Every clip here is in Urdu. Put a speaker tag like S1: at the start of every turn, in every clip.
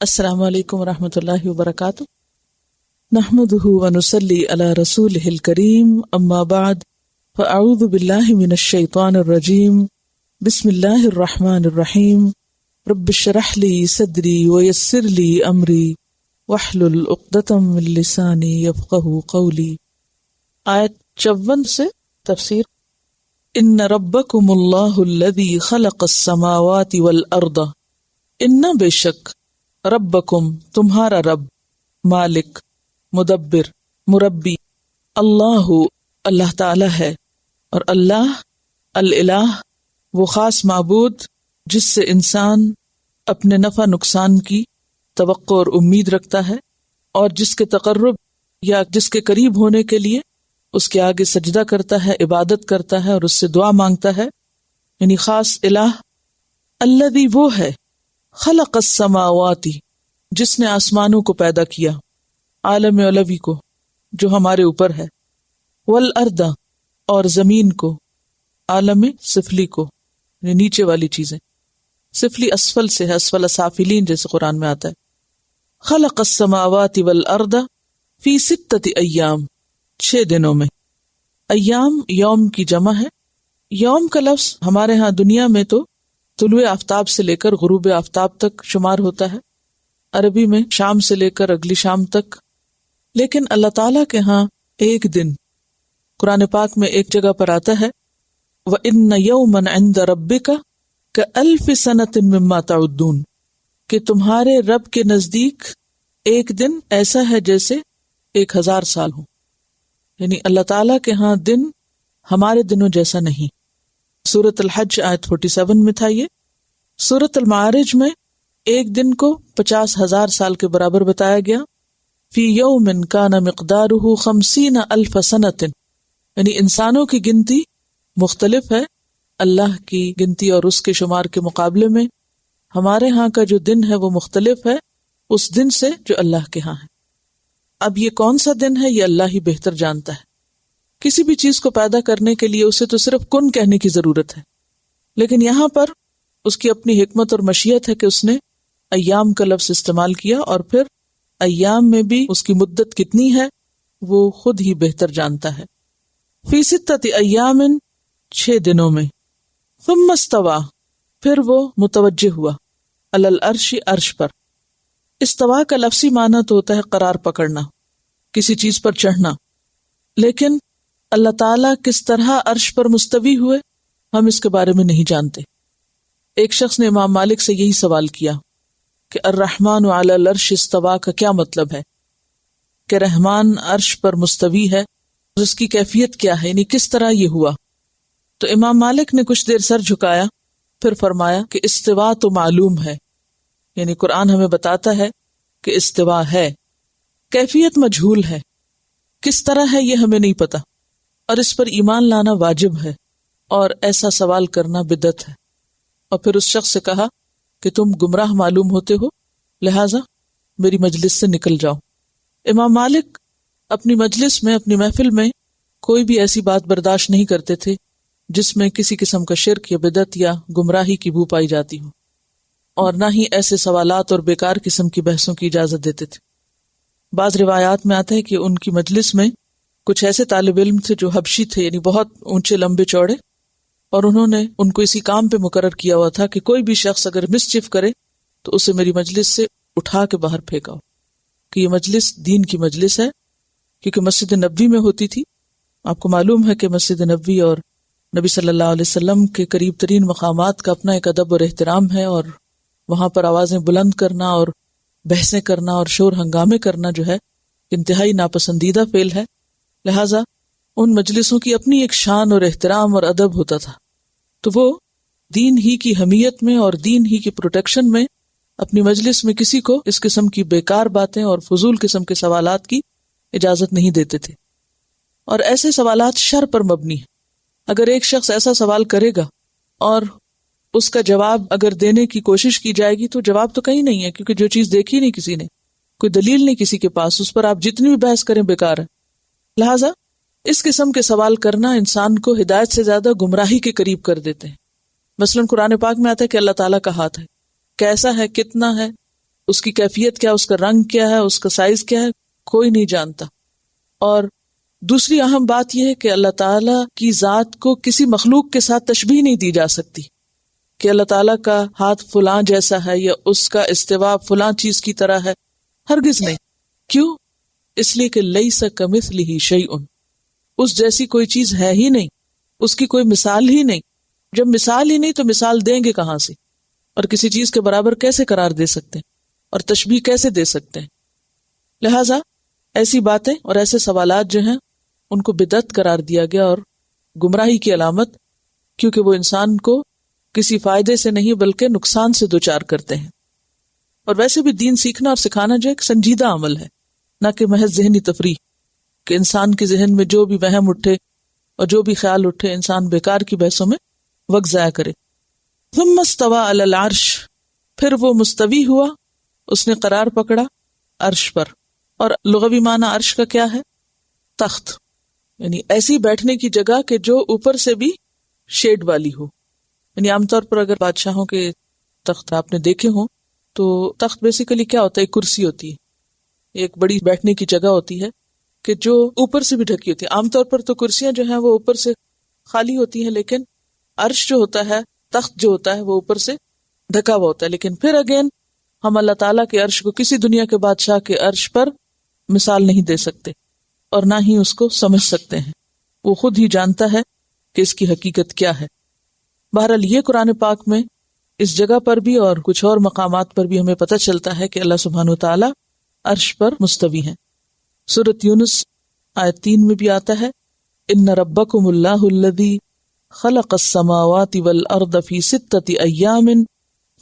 S1: السلام علیکم ورحمۃ اللہ وبرکاتہ، نحمدہ ونصلی علی رسولہ الکریم، اما بعد فاعوذ باللہ من الشیطان الرجیم، بسم اللہ الرحمن الرحیم، رب اشرح لی صدری ویسر لی امری واحلل عقدۃ من لسانی یفقہوا قولی۔ آیت 54 سے تفسیر۔ ان ربکم اللہ الذی خلق السماوات والارض، ان بے شک ربکم تمہارا رب، مالک، مدبر، مربی، اللہ اللہ تعالی ہے، اور اللہ الالہ وہ خاص معبود جس سے انسان اپنے نفع نقصان کی توقع اور امید رکھتا ہے، اور جس کے تقرب یا جس کے قریب ہونے کے لیے اس کے آگے سجدہ کرتا ہے، عبادت کرتا ہے اور اس سے دعا مانگتا ہے، یعنی خاص الہ۔ الذی وہ ہے، خلق السماوات جس نے آسمانوں کو پیدا کیا، عالم علوی کو جو ہمارے اوپر ہے، والارض اور زمین کو، عالم سفلی کو، یعنی نیچے والی چیزیں، سفلی اسفل سے ہے، اسفل سافلین جیسے قرآن میں آتا ہے۔ خلق السماوات والارض فی 6 ایام، 6 دنوں میں۔ ایام یوم کی جمع ہے۔ یوم کا لفظ ہمارے ہاں دنیا میں تو طلوع آفتاب سے لے کر غروب آفتاب تک شمار ہوتا ہے، عربی میں شام سے لے کر اگلی شام تک، لیکن اللہ تعالیٰ کے ہاں ایک دن قرآن پاک میں ایک جگہ پر آتا ہے، وَإِنَّ يَوْمًا عِندَ رَبِّكَ كَأَلْفِ سَنَةٍ مِّمَّا تَعُدُّونَ، کہ تمہارے رب کے نزدیک ایک دن ایسا ہے جیسے 1000 سال ہو، یعنی اللہ تعالیٰ کے ہاں دن ہمارے دنوں جیسا نہیں۔ سورۃ الحج آیت 47 میں تھا یہ۔ سورۃ المعارج میں ایک دن کو 50,000 سال کے برابر بتایا گیا۔ فی یوم کان مقدارہ 50,000 سنۃ، یعنی انسانوں کی گنتی مختلف ہے اللہ کی گنتی اور اس کے شمار کے مقابلے میں، ہمارے ہاں کا جو دن ہے وہ مختلف ہے اس دن سے جو اللہ کے ہاں ہے۔ اب یہ کون سا دن ہے یہ اللہ ہی بہتر جانتا ہے۔ کسی بھی چیز کو پیدا کرنے کے لیے اسے تو صرف کن کہنے کی ضرورت ہے، لیکن یہاں پر اس کی اپنی حکمت اور مشیت ہے کہ اس نے ایام کا لفظ استعمال کیا، اور پھر ایام میں بھی اس کی مدت کتنی ہے وہ خود ہی بہتر جانتا ہے۔ فی 6 ایام، 6 دنوں میں۔ ثم استوى، پھر وہ متوجہ ہوا، علی العرش، عرش پر۔ استوا کا لفظی معنی تو ہوتا ہے قرار پکڑنا، کسی چیز پر چڑھنا، لیکن اللہ تعالیٰ کس طرح عرش پر مستوی ہوئے ہم اس کے بارے میں نہیں جانتے۔ ایک شخص نے امام مالک سے یہی سوال کیا کہ الرحمن علی العرش استوا کا کیا مطلب ہے، کہ رحمان عرش پر مستوی ہے، اس کی کیفیت کیا ہے، یعنی کس طرح یہ ہوا؟ تو امام مالک نے کچھ دیر سر جھکایا، پھر فرمایا کہ استوا تو معلوم ہے، یعنی قرآن ہمیں بتاتا ہے کہ استوا ہے، کیفیت مجہول ہے، کس طرح ہے یہ ہمیں نہیں پتا، اور اس پر ایمان لانا واجب ہے، اور ایسا سوال کرنا بدعت ہے۔ اور پھر اس شخص سے کہا کہ تم گمراہ معلوم ہوتے ہو، لہٰذا میری مجلس سے نکل جاؤ۔ امام مالک اپنی مجلس میں، اپنی محفل میں کوئی بھی ایسی بات برداشت نہیں کرتے تھے جس میں کسی قسم کا شرک یا بدعت یا گمراہی کی بو پائی جاتی ہو، اور نہ ہی ایسے سوالات اور بیکار قسم کی بحثوں کی اجازت دیتے تھے۔ بعض روایات میں آتا ہے کہ ان کی مجلس میں کچھ ایسے طالب علم تھے جو حبشی تھے، یعنی بہت اونچے لمبے چوڑے، اور انہوں نے ان کو اسی کام پہ مقرر کیا ہوا تھا کہ کوئی بھی شخص اگر مسچف کرے تو اسے میری مجلس سے اٹھا کے باہر پھینکاؤ، کہ یہ مجلس دین کی مجلس ہے، کیونکہ مسجد نبوی میں ہوتی تھی۔ آپ کو معلوم ہے کہ مسجد نبوی اور نبی صلی اللہ علیہ وسلم کے قریب ترین مقامات کا اپنا ایک ادب اور احترام ہے، اور وہاں پر آوازیں بلند کرنا اور بحثیں کرنا اور شور ہنگامے کرنا جو ہے انتہائی ناپسندیدہ فعل ہے، لہٰذا ان مجلسوں کی اپنی ایک شان اور احترام اور ادب ہوتا تھا۔ تو وہ دین ہی کی حمیت میں اور دین ہی کی پروٹیکشن میں اپنی مجلس میں کسی کو اس قسم کی بیکار باتیں اور فضول قسم کے سوالات کی اجازت نہیں دیتے تھے، اور ایسے سوالات شر پر مبنی ہیں۔ اگر ایک شخص ایسا سوال کرے گا اور اس کا جواب اگر دینے کی کوشش کی جائے گی تو جواب تو کہیں نہیں ہے، کیونکہ جو چیز دیکھی نہیں کسی نے، کوئی دلیل نہیں کسی کے پاس، اس پر آپ جتنی بھی بحث کریں بیکار ہے۔ لہٰذا اس قسم کے سوال کرنا انسان کو ہدایت سے زیادہ گمراہی کے قریب کر دیتے ہیں۔ مثلاً قرآن پاک میں آتا ہے کہ اللہ تعالیٰ کا ہاتھ ہے، کیسا ہے، کتنا ہے، اس کی کیفیت کیا، اس کا رنگ کیا ہے، اس کا سائز کیا ہے، کوئی نہیں جانتا. اور دوسری اہم بات یہ ہے کہ اللہ تعالیٰ کی ذات کو کسی مخلوق کے ساتھ تشبیہ نہیں دی جا سکتی کہ اللہ تعالیٰ کا ہاتھ فلاں جیسا ہے یا اس کا استوا فلاں چیز کی طرح ہے، ہرگز نہیں. کیوں؟ اس لیے کہ لیس کمثلہ شیء، اس جیسی کوئی چیز ہے ہی نہیں، اس کی کوئی مثال ہی نہیں. جب مثال ہی نہیں تو مثال دیں گے کہاں سے، اور کسی چیز کے برابر کیسے قرار دے سکتے ہیں اور تشبیہ کیسے دے سکتے ہیں. لہٰذا ایسی باتیں اور ایسے سوالات جو ہیں ان کو بدعت قرار دیا گیا اور گمراہی کی علامت، کیونکہ وہ انسان کو کسی فائدے سے نہیں بلکہ نقصان سے دوچار کرتے ہیں. اور ویسے بھی دین سیکھنا اور سکھانا جو ایک سنجیدہ عمل ہے، نہ کہ محض ذہنی تفریح کہ انسان کے ذہن میں جو بھی وہم اٹھے اور جو بھی خیال اٹھے انسان بیکار کی بحثوں میں وقت ضائع کرے. ثم استوى علی العرش، پھر وہ مستوی ہوا، اس نے قرار پکڑا عرش پر. اور لغوی معنی عرش کا کیا ہے؟ تخت، یعنی ایسی بیٹھنے کی جگہ کہ جو اوپر سے بھی شیڈ والی ہو. یعنی عام طور پر اگر بادشاہوں کے تخت آپ نے دیکھے ہوں تو تخت بیسیکلی کیا ہوتا ہے؟ ایک کرسی ہوتی ہے، ایک بڑی بیٹھنے کی جگہ ہوتی ہے کہ جو اوپر سے بھی ڈھکی ہوتی ہے. عام طور پر تو کرسیاں جو ہیں وہ اوپر سے خالی ہوتی ہیں، لیکن عرش جو ہوتا ہے، تخت جو ہوتا ہے وہ اوپر سے ڈھکا ہوا ہوتا ہے. لیکن پھر اگین ہم اللہ تعالیٰ کے عرش کو کسی دنیا کے بادشاہ کے عرش پر مثال نہیں دے سکتے اور نہ ہی اس کو سمجھ سکتے ہیں. وہ خود ہی جانتا ہے کہ اس کی حقیقت کیا ہے. بہرحال یہ قرآن پاک میں اس جگہ پر بھی اور کچھ اور مقامات پر بھی ہمیں پتہ چلتا ہے کہ اللہ سبحانہ وتعالی عرش پر مستوی ہیں. سورۃ یونس آیت 3 میں بھی آتا ہے، ان ربکم اللہ الذی خلق السماوات والارض فی 6 ایام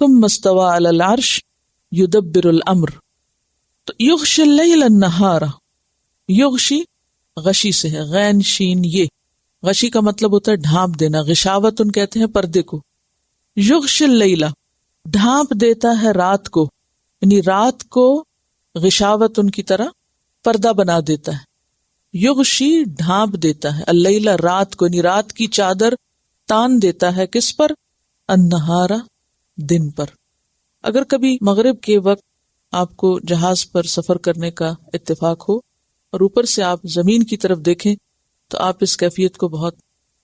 S1: ثم استوى علی العرش یدبر الامر. تو یغشی اللیل النہار، یغشی غشی سے ہے، غین شین یہ. غشی کا مطلب ہوتا ہے ڈھانپ دینا، غشاوت ان کہتے ہیں پردے کو. یغشی اللیل، ڈھانپ دیتا ہے رات کو، یعنی رات کو غشاوت ان کی طرح پردہ بنا دیتا ہے. یغشی ڈھانپ دیتا ہے، اللیل رات کو، یعنی رات کی چادر تان دیتا ہے کس پر؟ النہارا دن پر. اگر کبھی مغرب کے وقت آپ کو جہاز پر سفر کرنے کا اتفاق ہو اور اوپر سے آپ زمین کی طرف دیکھیں تو آپ اس کیفیت کو بہت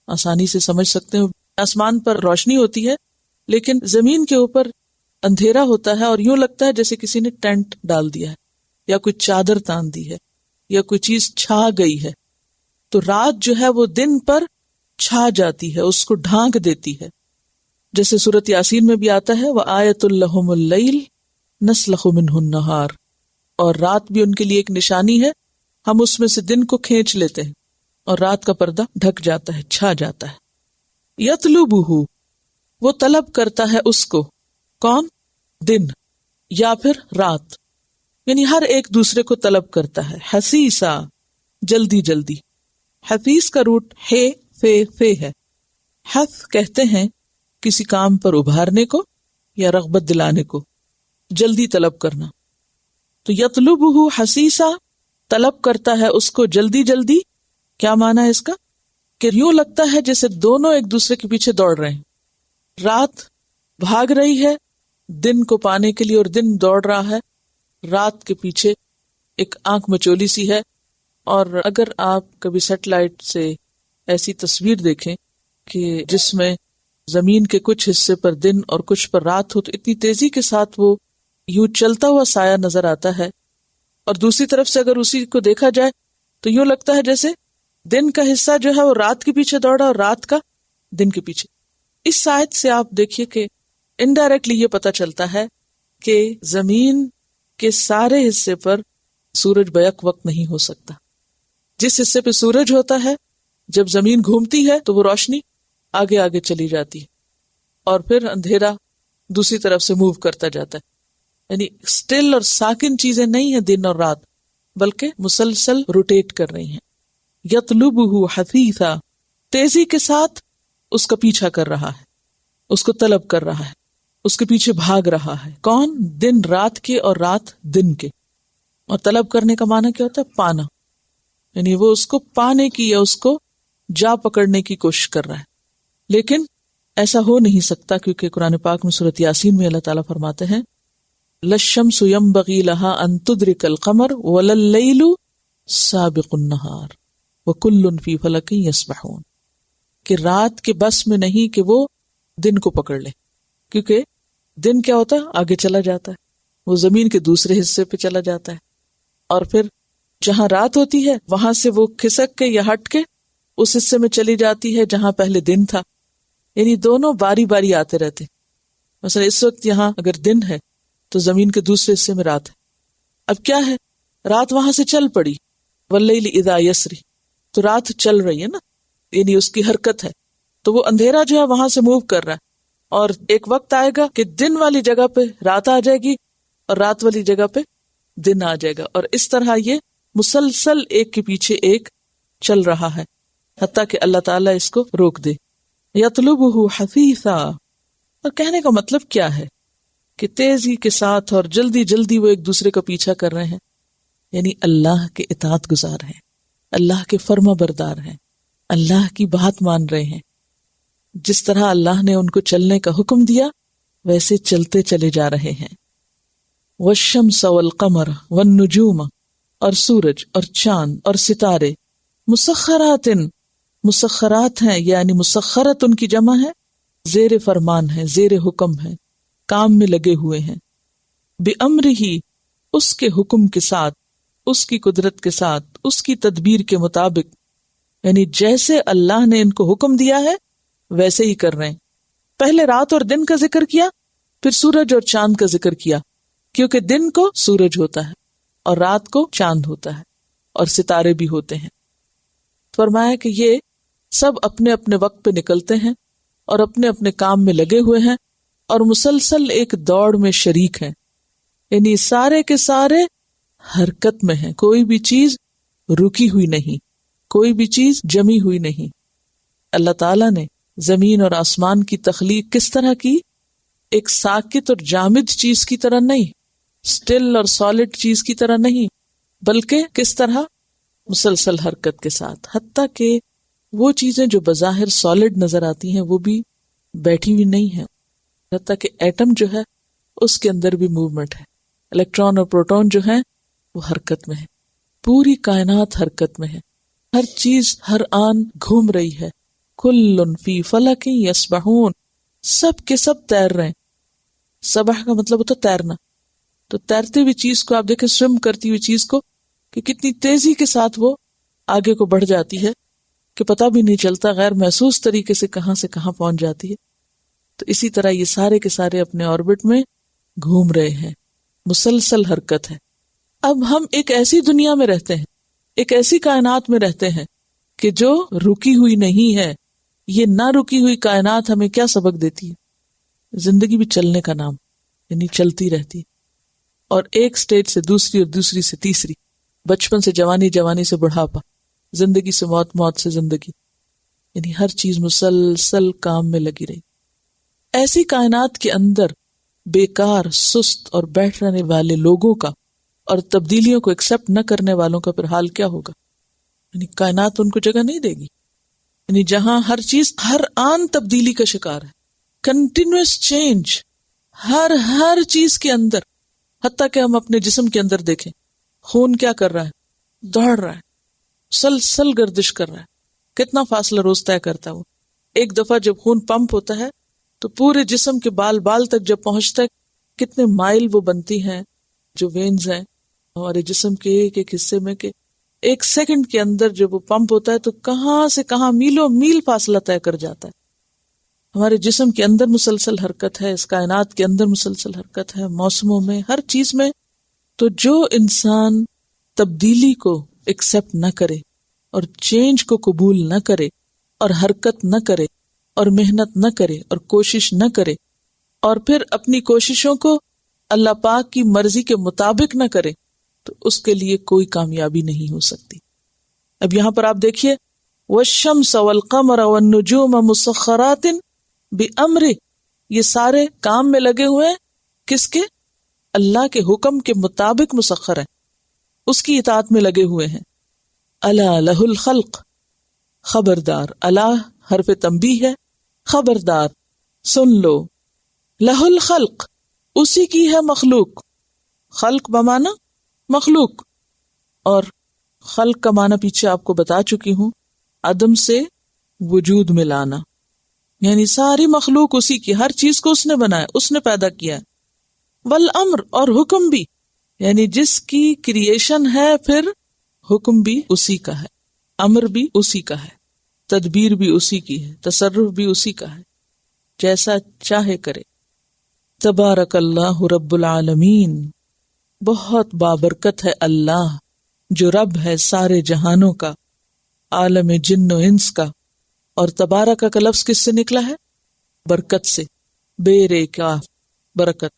S1: آسانی سے سمجھ سکتے ہیں. آسمان پر روشنی ہوتی ہے لیکن زمین کے اوپر اندھیرا ہوتا ہے اور یوں لگتا ہے جیسے کسی نے ٹینٹ ڈال دیا ہے یا کوئی چادر تان دی ہے یا کوئی چیز چھا گئی ہے. تو رات جو ہے وہ دن پر چھا جاتی ہے، اس کو ڈھانک دیتی ہے. جیسے سورۃ یاسین میں بھی آتا ہے وَآیَةٌ لَهُمُ اللَّيْلُ نَسْلَخُ مِنْهُ النَّهَارَ، اور رات بھی ان کے لیے ایک نشانی ہے، ہم اس میں سے دن کو کھینچ لیتے ہیں اور رات کا پردہ ڈھک جاتا ہے، چھا جاتا ہے. یطلبہ، وہ طلب کرتا ہے اس کو، کون؟ دن یا پھر رات، یعنی ہر ایک دوسرے کو طلب کرتا ہے. حسیسا، جلدی جلدی. حفیظ کا روٹ ہے فے ہے. حث کہتے ہیں کسی کام پر ابھارنے کو یا رغبت دلانے کو، جلدی طلب کرنا. تو یطلبہ حسیسا، طلب کرتا ہے اس کو جلدی جلدی. کیا معنی ہے اس کا؟ کہ یوں لگتا ہے جیسے دونوں ایک دوسرے کے پیچھے دوڑ رہے ہیں. رات بھاگ رہی ہے دن کو پانے کے لیے اور دن دوڑ رہا ہے رات کے پیچھے. ایک آنکھ مچولی سی ہے. اور اگر آپ کبھی سیٹلائٹ سے ایسی تصویر دیکھیں کہ جس میں زمین کے کچھ حصے پر دن اور کچھ پر رات ہو تو اتنی تیزی کے ساتھ وہ یوں چلتا ہوا سایہ نظر آتا ہے، اور دوسری طرف سے اگر اسی کو دیکھا جائے تو یوں لگتا ہے جیسے دن کا حصہ جو ہے وہ رات کے پیچھے دوڑا اور رات کا دن کے پیچھے. اس آیت سے آپ دیکھیے کہ انڈائریکٹلی یہ پتہ چلتا ہے کہ زمین کے سارے حصے پر سورج بیک وقت نہیں ہو سکتا. جس حصے پہ سورج ہوتا ہے جب زمین گھومتی ہے تو وہ روشنی آگے آگے چلی جاتی ہے اور پھر اندھیرا دوسری طرف سے موو کرتا جاتا ہے. یعنی اسٹل اور ساکن چیزیں نہیں ہیں دن اور رات، بلکہ مسلسل روٹیٹ کر رہی ہیں. یطلبہ حثیثا، تیزی کے ساتھ اس کا پیچھا کر رہا ہے، اس کو طلب کر رہا ہے، اس کے پیچھے بھاگ رہا ہے. کون؟ دن رات کے اور رات دن کے. اور طلب کرنے کا معنی کیا ہوتا ہے؟ پانا، یعنی وہ اس کو پانے کی یا اس کو جا پکڑنے کی کوشش کر رہا ہے. لیکن ایسا ہو نہیں سکتا، کیونکہ قرآن پاک میں سورۃ یاسین میں اللہ تعالیٰ فرماتے ہیں للشمس ينبغي لها ان تدرك القمر ولا الليل سابق النهار وكل في فلك يسبحون، کہ رات کے بس میں نہیں کہ وہ دن کو پکڑ لے، کیونکہ دن کیا ہوتا ہے، آگے چلا جاتا ہے، وہ زمین کے دوسرے حصے پہ چلا جاتا ہے، اور پھر جہاں رات ہوتی ہے وہاں سے وہ کھسک کے یا ہٹ کے اس حصے میں چلی جاتی ہے جہاں پہلے دن تھا، یعنی دونوں باری باری آتے رہتے۔ مثلا اس وقت یہاں اگر دن ہے تو زمین کے دوسرے حصے میں رات ہے، اب کیا ہے، رات وہاں سے چل پڑی، واللیل اذا یسری، تو رات چل رہی ہے نا، یعنی اس کی حرکت ہے، تو وہ اندھیرا جو ہے وہاں سے موو کر رہا ہے، اور ایک وقت آئے گا کہ دن والی جگہ پہ رات آ جائے گی اور رات والی جگہ پہ دن آ جائے گا، اور اس طرح یہ مسلسل ایک کے پیچھے ایک چل رہا ہے حتیٰ کہ اللہ تعالیٰ اس کو روک دے۔ یطلبہ حثیثا، اور کہنے کا مطلب کیا ہے کہ تیزی کے ساتھ اور جلدی جلدی وہ ایک دوسرے کا پیچھا کر رہے ہیں، یعنی اللہ کے اطاعت گزار ہیں، اللہ کے فرما بردار ہیں، اللہ کی بات مان رہے ہیں، جس طرح اللہ نے ان کو چلنے کا حکم دیا ویسے چلتے چلے جا رہے ہیں۔ والشمس والقمر والنجوم، اور سورج اور چاند اور ستارے، مسخرات، مسخرات ہیں، یعنی مسخرت ان کی جمع ہے، زیر فرمان ہے، زیر حکم ہے، کام میں لگے ہوئے ہیں، بِأَمْرِهِ، اس کے حکم کے ساتھ، اس کی قدرت کے ساتھ، اس کی تدبیر کے مطابق، یعنی جیسے اللہ نے ان کو حکم دیا ہے ویسے ہی کر رہے ہیں۔ پہلے رات اور دن کا ذکر کیا، پھر سورج اور چاند کا ذکر کیا، کیونکہ دن کو سورج ہوتا ہے اور رات کو چاند ہوتا ہے اور ستارے بھی ہوتے ہیں۔ فرمایا کہ یہ سب اپنے اپنے وقت پہ نکلتے ہیں اور اپنے اپنے کام میں لگے ہوئے ہیں اور مسلسل ایک دوڑ میں شریک ہیں، یعنی سارے کے سارے حرکت میں ہیں، کوئی بھی چیز رکی ہوئی نہیں، کوئی بھی چیز جمی ہوئی نہیں۔ اللہ تعالیٰ نے زمین اور آسمان کی تخلیق کس طرح کی؟ ایک ساکت اور جامد چیز کی طرح نہیں، سٹل اور سالڈ چیز کی طرح نہیں، بلکہ کس طرح؟ مسلسل حرکت کے ساتھ، حتیٰ کہ وہ چیزیں جو بظاہر سالڈ نظر آتی ہیں وہ بھی بیٹھی ہوئی نہیں ہیں، حتیٰ کہ ایٹم جو ہے اس کے اندر بھی موومنٹ ہے، الیکٹران اور پروٹون جو ہیں وہ حرکت میں ہے، پوری کائنات حرکت میں ہے، ہر چیز ہر آن گھوم رہی ہے، کل فی فلک یسبحون، سب کے سب تیر رہے ہیں۔ سبح کا مطلب ہوتا ہے تیرنا، تو تیرتی ہوئی چیز کو آپ دیکھیں، سوم کرتی ہوئی چیز کو کہ کتنی تیزی کے ساتھ وہ آگے کو بڑھ جاتی ہے کہ پتہ بھی نہیں چلتا، غیر محسوس طریقے سے کہاں پہنچ جاتی ہے۔ تو اسی طرح یہ سارے کے سارے اپنے آربٹ میں گھوم رہے ہیں، مسلسل حرکت ہے۔ اب ہم ایک ایسی دنیا میں رہتے ہیں، ایک ایسی کائنات میں رہتے ہیں کہ جو رکی ہوئی نہیں ہے۔ یہ نہ رکی ہوئی کائنات ہمیں کیا سبق دیتی ہے؟ زندگی بھی چلنے کا نام، یعنی چلتی رہتی، اور ایک سٹیج سے دوسری اور دوسری سے تیسری، بچپن سے جوانی، جوانی سے بڑھاپا، زندگی سے موت، موت سے زندگی، یعنی ہر چیز مسلسل کام میں لگی رہی۔ ایسی کائنات کے اندر بیکار، سست اور بیٹھ رہنے والے لوگوں کا اور تبدیلیوں کو ایکسپٹ نہ کرنے والوں کا پھر حال کیا ہوگا؟ یعنی کائنات ان کو جگہ نہیں دے گی، یعنی جہاں ہر چیز ہر آن تبدیلی کا شکار ہے، کنٹینیوس چینج ہر چیز کے اندر، حتیٰ کہ ہم اپنے جسم کے اندر دیکھیں، خون کیا کر رہا ہے؟ دوڑ رہا ہے، سلسل گردش کر رہا ہے، کتنا فاصلہ روز طے کرتا ہے وہ۔ ایک دفعہ جب خون پمپ ہوتا ہے تو پورے جسم کے بال تک جب پہنچتا ہے، کتنے مائل وہ بنتی ہیں جو وینز ہیں ہمارے جسم کے ایک ایک حصے میں، کہ ایک سیکنڈ کے اندر جب وہ پمپ ہوتا ہے تو کہاں سے کہاں میلوں میل فاصلہ طے کر جاتا ہے۔ ہمارے جسم کے اندر مسلسل حرکت ہے، اس کائنات کے اندر مسلسل حرکت ہے، موسموں میں، ہر چیز میں۔ تو جو انسان تبدیلی کو ایکسپٹ نہ کرے اور چینج کو قبول نہ کرے اور حرکت نہ کرے اور محنت نہ کرے اور کوشش نہ کرے اور پھر اپنی کوششوں کو اللہ پاک کی مرضی کے مطابق نہ کرے، تو اس کے لیے کوئی کامیابی نہیں ہو سکتی۔ اب یہاں پر آپ دیکھیے، والشمس والقمر والنجوم مسخرات بِأَمْرِهِ، یہ سارے کام میں لگے ہوئے ہیں، کس کے؟ اللہ کے حکم کے مطابق مسخر ہیں، اس کی اطاعت میں لگے ہوئے ہیں۔ الا لہ الخلق، خبردار، اللہ حرف تنبیہ ہے، خبردار، سن لو، لہ الخلق، اسی کی ہے مخلوق، خلق بمانا مخلوق، اور خلق کا معنی پیچھے آپ کو بتا چکی ہوں، عدم سے وجود میں لانا، یعنی ساری مخلوق اسی کی، ہر چیز کو اس نے بنایا، اس نے پیدا کیا ہے۔ والامر، اور حکم بھی، یعنی جس کی کریشن ہے پھر حکم بھی اسی کا ہے، امر بھی اسی کا ہے، تدبیر بھی اسی کی ہے، تصرف بھی اسی کا ہے، جیسا چاہے کرے۔ تبارک اللہ رب العالمین، بہت بابرکت ہے اللہ جو رب ہے سارے جہانوں کا، عالم جن و انس کا۔ اور تبارک کا لفظ کس سے نکلا ہے؟ برکت سے، بے رے کاف برکت،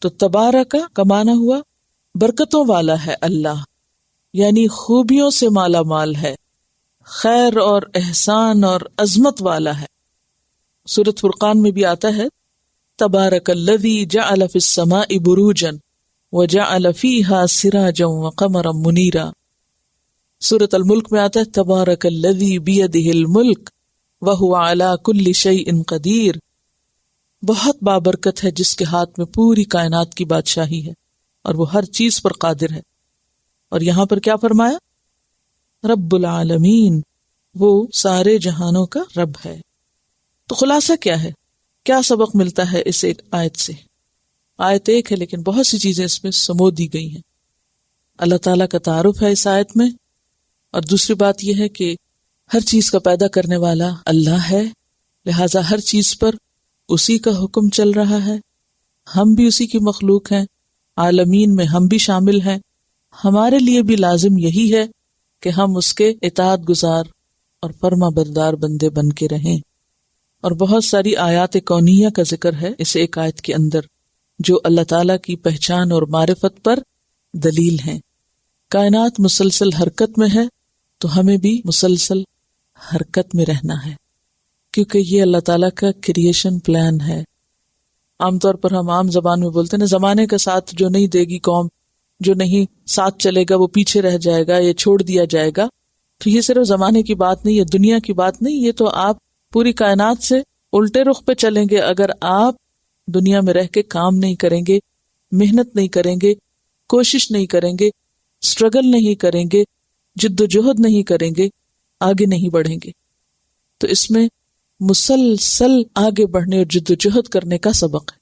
S1: تو تبارک کا معنی ہوا برکتوں والا ہے اللہ، یعنی خوبیوں سے مالا مال ہے، خیر اور احسان اور عظمت والا ہے۔ سورۃ فرقان میں بھی آتا ہے تبارک الذی جعل فی السماء بروجا وجعل فیہا سراجا وقمرا منیرا۔ سورۃ الملک میں آتا ہے تبارک الذی بیدہ الملک وہو علی کل شیء قدیر، بہت بابرکت ہے جس کے ہاتھ میں پوری کائنات کی بادشاہی ہے اور وہ ہر چیز پر قادر ہے۔ اور یہاں پر کیا فرمایا؟ رب العالمین، وہ سارے جہانوں کا رب ہے۔ تو خلاصہ کیا ہے؟ کیا سبق ملتا ہے اس ایک آیت سے؟ آیت ایک ہے لیکن بہت سی چیزیں اس میں سمو دی گئی ہیں۔ اللہ تعالیٰ کا تعارف ہے اس آیت میں، اور دوسری بات یہ ہے کہ ہر چیز کا پیدا کرنے والا اللہ ہے، لہٰذا ہر چیز پر اسی کا حکم چل رہا ہے، ہم بھی اسی کی مخلوق ہیں، عالمین میں ہم بھی شامل ہیں، ہمارے لیے بھی لازم یہی ہے کہ ہم اس کے اطاعت گزار اور فرما بردار بندے بن کے رہیں۔ اور بہت ساری آیات کونیہ کا ذکر ہے اس ایک آیت کے اندر جو اللہ تعالیٰ کی پہچان اور معرفت پر دلیل ہیں۔ کائنات مسلسل حرکت میں ہے تو ہمیں بھی مسلسل حرکت میں رہنا ہے، کیونکہ یہ اللہ تعالیٰ کا کریشن پلان ہے۔ عام طور پر ہم عام زبان میں بولتے ہیں نا، زمانے کا ساتھ جو نہیں دے گی قوم، جو نہیں ساتھ چلے گا وہ پیچھے رہ جائے گا یا چھوڑ دیا جائے گا۔ تو یہ صرف زمانے کی بات نہیں، یہ دنیا کی بات نہیں، یہ تو آپ پوری کائنات سے الٹے رخ پہ چلیں گے اگر آپ دنیا میں رہ کے کام نہیں کریں گے، محنت نہیں کریں گے، کوشش نہیں کریں گے، اسٹرگل نہیں کریں گے، جد و جہد نہیں کریں گے، آگے نہیں بڑھیں گے۔ تو اس میں مسلسل آگے بڑھنے اور جد و جہد کرنے کا سبق ہے۔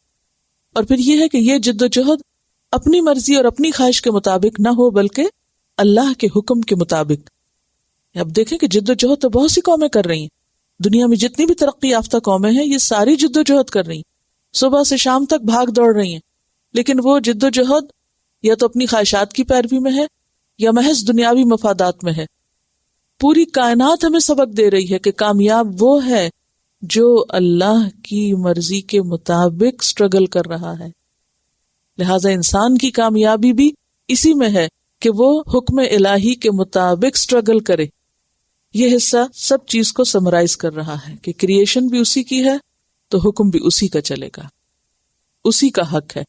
S1: اور پھر یہ ہے کہ یہ جد و جہد اپنی مرضی اور اپنی خواہش کے مطابق نہ ہو بلکہ اللہ کے حکم کے مطابق۔ اب دیکھیں کہ جد و جہد تو بہت سی قومیں کر رہی ہیں، دنیا میں جتنی بھی ترقی یافتہ قومیں ہیں یہ ساری جد و جہد کر رہی ہیں، صبح سے شام تک بھاگ دوڑ رہی ہیں، لیکن وہ جد و جہد یا تو اپنی خواہشات کی پیروی میں ہے یا محض دنیاوی مفادات میں ہے۔ پوری کائنات ہمیں سبق دے رہی ہے کہ کامیاب وہ ہے جو اللہ کی مرضی کے مطابق سٹرگل کر رہا ہے۔ لہٰذا انسان کی کامیابی بھی اسی میں ہے کہ وہ حکم الہی کے مطابق سٹرگل کرے۔ یہ حصہ سب چیز کو سمرائز کر رہا ہے کہ کریشن بھی اسی کی ہے تو حکم بھی اسی کا چلے گا، اسی کا حق ہے،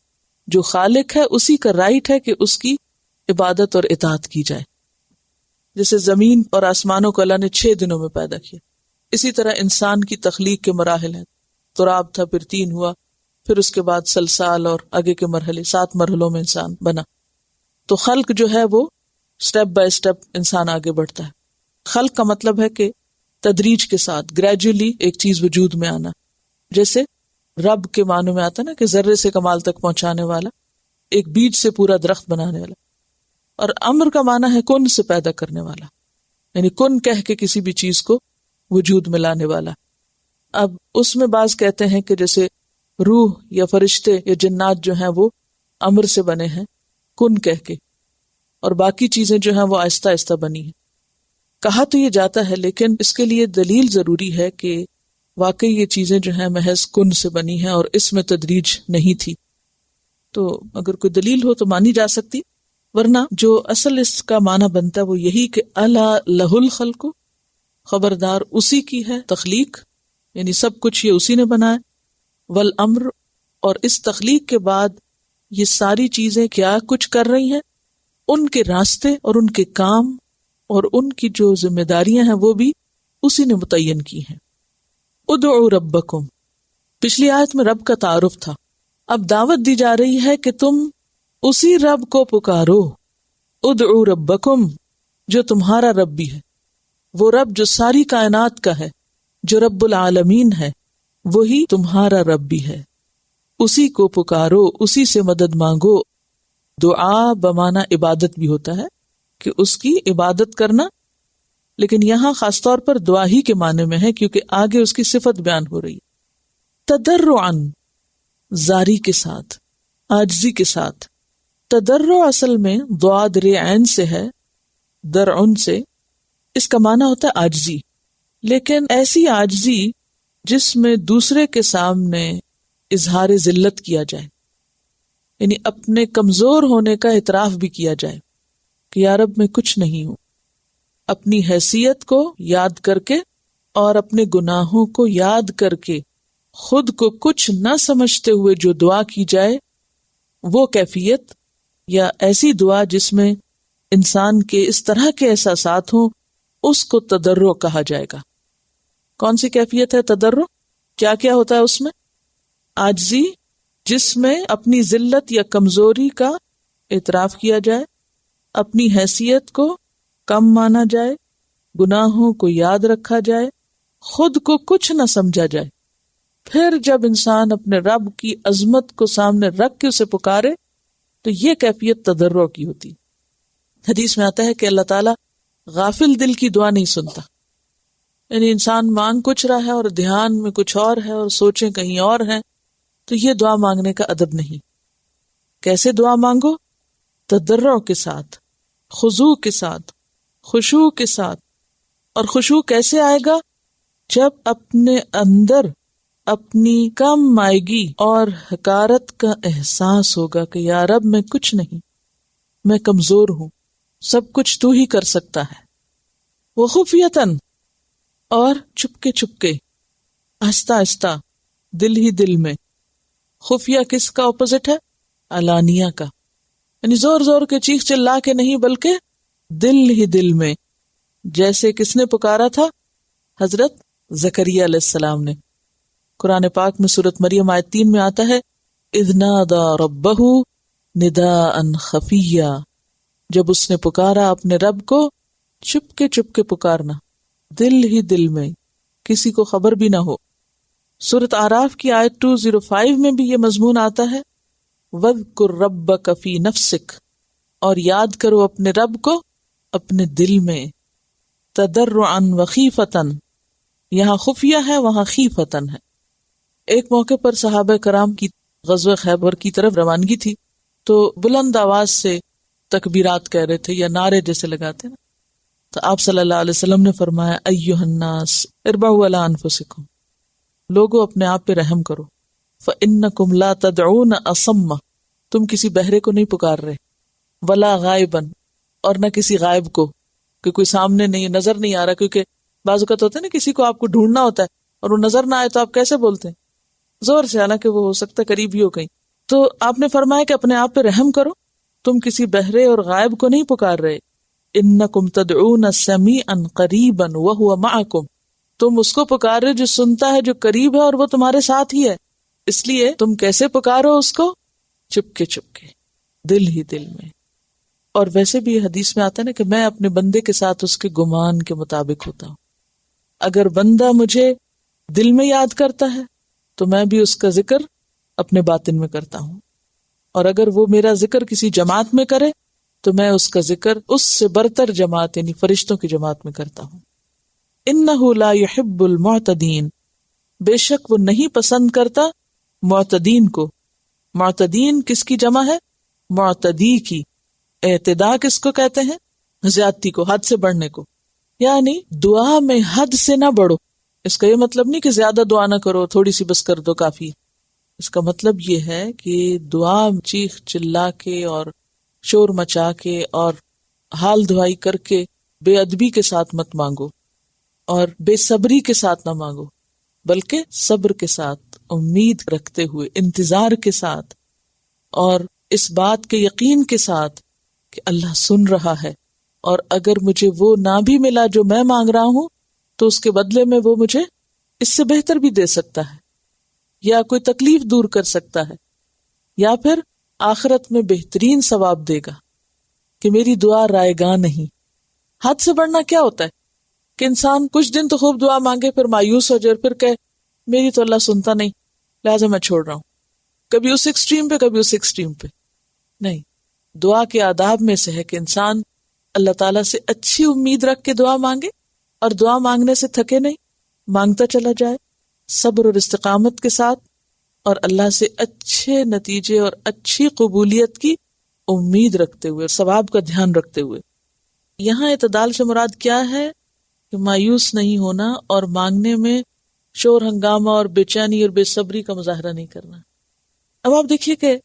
S1: جو خالق ہے اسی کا رائٹ ہے کہ اس کی عبادت اور اطاعت کی جائے۔ جیسے زمین اور آسمانوں کو اللہ نے 6 دنوں میں پیدا کیا، اسی طرح انسان کی تخلیق کے مراحل ہیں، تراب تھا، پھر 3 ہوا، پھر اس کے بعد سلسال اور آگے کے مرحلے، 7 مرحلوں میں انسان بنا۔ تو خلق جو ہے وہ سٹیپ بائی سٹیپ انسان آگے بڑھتا ہے۔ خلق کا مطلب ہے کہ تدریج کے ساتھ گریجولی ایک چیز وجود میں آنا، جیسے رب کے معنوں میں آتا ہے نا کہ ذرے سے کمال تک پہنچانے والا، ایک بیج سے پورا درخت بنانے والا۔ اور امر کا معنی ہے کن سے پیدا کرنے والا، یعنی کن کہہ کے کسی بھی چیز کو وجود میں لانے والا۔ اب اس میں بعض کہتے ہیں کہ جیسے روح یا فرشتے یا جنات جو ہیں وہ امر سے بنے ہیں کن کہہ کے، اور باقی چیزیں جو ہیں وہ آہستہ آہستہ بنی ہیں۔ کہا تو یہ جاتا ہے لیکن اس کے لیے دلیل ضروری ہے کہ واقعی یہ چیزیں جو ہیں محض کن سے بنی ہیں اور اس میں تدریج نہیں تھی۔ تو اگر کوئی دلیل ہو تو مانی جا سکتی، ورنہ جو اصل اس کا معنی بنتا ہے وہ یہی کہ الا لہ الخلق، خبردار اسی کی ہے تخلیق، یعنی سب کچھ یہ اسی نے بنایا، والامر، اور اس تخلیق کے بعد یہ ساری چیزیں کیا کچھ کر رہی ہیں، ان کے راستے اور ان کے کام اور ان کی جو ذمہ داریاں ہیں وہ بھی اسی نے متعین کی ہیں۔ ادعوا ربکم، پچھلی آیت میں رب کا تعارف تھا، اب دعوت دی جا رہی ہے کہ تم اسی رب کو پکارو، ادعو ربکم، جو تمہارا رب بھی ہے، وہ رب جو ساری کائنات کا ہے، جو رب العالمین ہے، وہی تمہارا رب بھی ہے، اسی کو پکارو، اسی سے مدد مانگو۔ دعا بمانا عبادت بھی ہوتا ہے کہ اس کی عبادت کرنا، لیکن یہاں خاص طور پر دعا ہی کے معنی میں ہے کیونکہ آگے اس کی صفت بیان ہو رہی ہے۔ تضرعاً، زاری کے ساتھ، عاجزی کے ساتھ۔ تضرع اصل میں ضاد ر عین سے ہے، درعن سے، اس کا معنی ہوتا ہے عاجزی، لیکن ایسی عاجزی جس میں دوسرے کے سامنے اظہار ذلت کیا جائے، یعنی اپنے کمزور ہونے کا اعتراف بھی کیا جائے کہ یا رب میں کچھ نہیں ہوں، اپنی حیثیت کو یاد کر کے اور اپنے گناہوں کو یاد کر کے خود کو کچھ نہ سمجھتے ہوئے جو دعا کی جائے، وہ کیفیت یا ایسی دعا جس میں انسان کے اس طرح کے احساسات ہوں، اس کو تضرع کہا جائے گا۔ کون سی کیفیت ہے تضرع؟ کیا کیا ہوتا ہے اس میں؟ عاجزی جس میں اپنی ذلت یا کمزوری کا اعتراف کیا جائے، اپنی حیثیت کو کم مانا جائے، گناہوں کو یاد رکھا جائے، خود کو کچھ نہ سمجھا جائے۔ پھر جب انسان اپنے رب کی عظمت کو سامنے رکھ کے اسے پکارے تو یہ کیفیت تضرع کی ہوتی۔ حدیث میں آتا ہے کہ اللہ تعالیٰ غافل دل کی دعا نہیں سنتا، یعنی انسان مانگ کچھ رہا ہے اور دھیان میں کچھ اور ہے اور سوچیں کہیں اور ہیں، تو یہ دعا مانگنے کا ادب نہیں۔ کیسے دعا مانگو؟ تضرع کے ساتھ، خضوع کے ساتھ، خشوع کے ساتھ۔ اور خشوع کیسے آئے گا؟ جب اپنے اندر اپنی کم مائگی اور حقارت کا احساس ہوگا کہ یا رب میں کچھ نہیں، میں کمزور ہوں، سب کچھ تو ہی کر سکتا ہے۔ وہ خفیتاً، اور چپکے چپکے، آہستہ آہستہ، دل ہی دل میں۔ خفیہ کس کا اپوزٹ ہے؟ علانیہ کا، یعنی زور زور کے چیخ چلا کے نہیں بلکہ دل ہی دل میں، جیسے کس نے پکارا تھا؟ حضرت زکریا علیہ السلام نے۔ قرآن پاک میں سورۃ مریم آیت 3 میں آتا ہے اذ نادى ربہ نداء خفیا، جب اس نے پکارا اپنے رب کو چپ کے پکارنا، دل ہی دل میں، کسی کو خبر بھی نہ ہو۔ سورۃ اعراف کی آیت 205 میں بھی یہ مضمون آتا ہے وَاذْكُرْ رَبَّكَ فِي نَفْسِكَ، اور یاد کرو اپنے رب کو اپنے دل میں، تضرعاً وخیفتاً، یہاں خفیہ ہے وہاں خیفتاً ہے۔ ایک موقع پر صحابہ کرام کی غزوہ خیبر کی طرف روانگی تھی، تو بلند آواز سے تکبیرات کہہ رہے تھے یا نعرے جیسے لگاتے نا، تو آپ صلی اللہ علیہ وسلم نے فرمایا ایھا الناس اربعوا علی انفسکم، لوگوں اپنے آپ پہ رحم کرو، فانکم لا تدعون اصم، تم کسی بہرے کو نہیں پکار رہے، ولا غائبا، اور نہ کسی غائب کو کہ کوئی سامنے نہیں، نظر نہیں آ رہا، کیونکہ بعض اوقات ہوتا ہے نا کسی کو آپ کو ڈھونڈنا ہوتا ہے اور وہ نظر نہ آئے تو آپ کیسے بولتے ہیں؟ زور سے، حالانکہ وہ ہو سکتا ہے قریب ہی ہو کہیں۔ تو آپ نے فرمایا کہ اپنے آپ پہ رحم کرو، تم کسی بہرے اور غائب کو نہیں پکار رہے، انکم تدعون سمیعا قریبا وہو معکم، تم اس کو پکار رہے جو سنتا ہے، جو قریب ہے اور وہ تمہارے ساتھ ہی ہے، اس لیے تم کیسے پکارو اس کو؟ چپکے چپکے، دل ہی دل میں۔ اور ویسے بھی یہ حدیث میں آتا ہے نا کہ میں اپنے بندے کے ساتھ اس کے گمان کے مطابق ہوتا ہوں۔ اگر بندہ مجھے دل میں یاد کرتا ہے تو میں بھی اس کا ذکر اپنے باطن میں کرتا ہوں، اور اگر وہ میرا ذکر کسی جماعت میں کرے تو میں اس کا ذکر اس سے برتر جماعت یعنی فرشتوں کی جماعت میں کرتا ہوں۔ انہ لا يحب المعتدین، بے شک وہ نہیں پسند کرتا معتدین کو۔ معتدین کس کی جمع ہے؟ معتدی کی۔ اعتداء کس کو کہتے ہیں؟ زیادتی کو، حد سے بڑھنے کو، یعنی دعا میں حد سے نہ بڑھو۔ اس کا یہ مطلب نہیں کہ زیادہ دعا نہ کرو، تھوڑی سی بس کر دو کافی۔ اس کا مطلب یہ ہے کہ دعا چیخ چلا کے اور شور مچا کے اور حال دعائی کر کے بے ادبی کے ساتھ مت مانگو، اور بے صبری کے ساتھ نہ مانگو، بلکہ صبر کے ساتھ، امید رکھتے ہوئے، انتظار کے ساتھ، اور اس بات کے یقین کے ساتھ کہ اللہ سن رہا ہے، اور اگر مجھے وہ نہ بھی ملا جو میں مانگ رہا ہوں تو اس کے بدلے میں وہ مجھے اس سے بہتر بھی دے سکتا ہے، یا کوئی تکلیف دور کر سکتا ہے، یا پھر آخرت میں بہترین ثواب دے گا کہ میری دعا رائے گاں نہیں. حد سے بڑھنا کیا ہوتا ہے کہ انسان کچھ دن تو خوب دعا مانگے، پھر مایوس ہو جائے، پھر کہے میری تو اللہ سنتا نہیں لہٰذا میں چھوڑ رہا ہوں. کبھی اس ایکسٹریم پہ کبھی اس ایکسٹریم پہ. نہیں، دعا کے آداب میں سے ہے کہ انسان اللہ تعالیٰ سے اچھی امید رکھ کے دعا مانگے، اور دعا مانگنے سے تھکے نہیں، مانگتا چلا جائے صبر اور استقامت کے ساتھ، اور اللہ سے اچھے نتیجے اور اچھی قبولیت کی امید رکھتے ہوئے، ثواب کا دھیان رکھتے ہوئے. یہاں اعتدال سے مراد کیا ہے کہ مایوس نہیں ہونا اور مانگنے میں شور ہنگامہ اور بے چینی اور بے صبری کا مظاہرہ نہیں کرنا. اب آپ دیکھیے کہ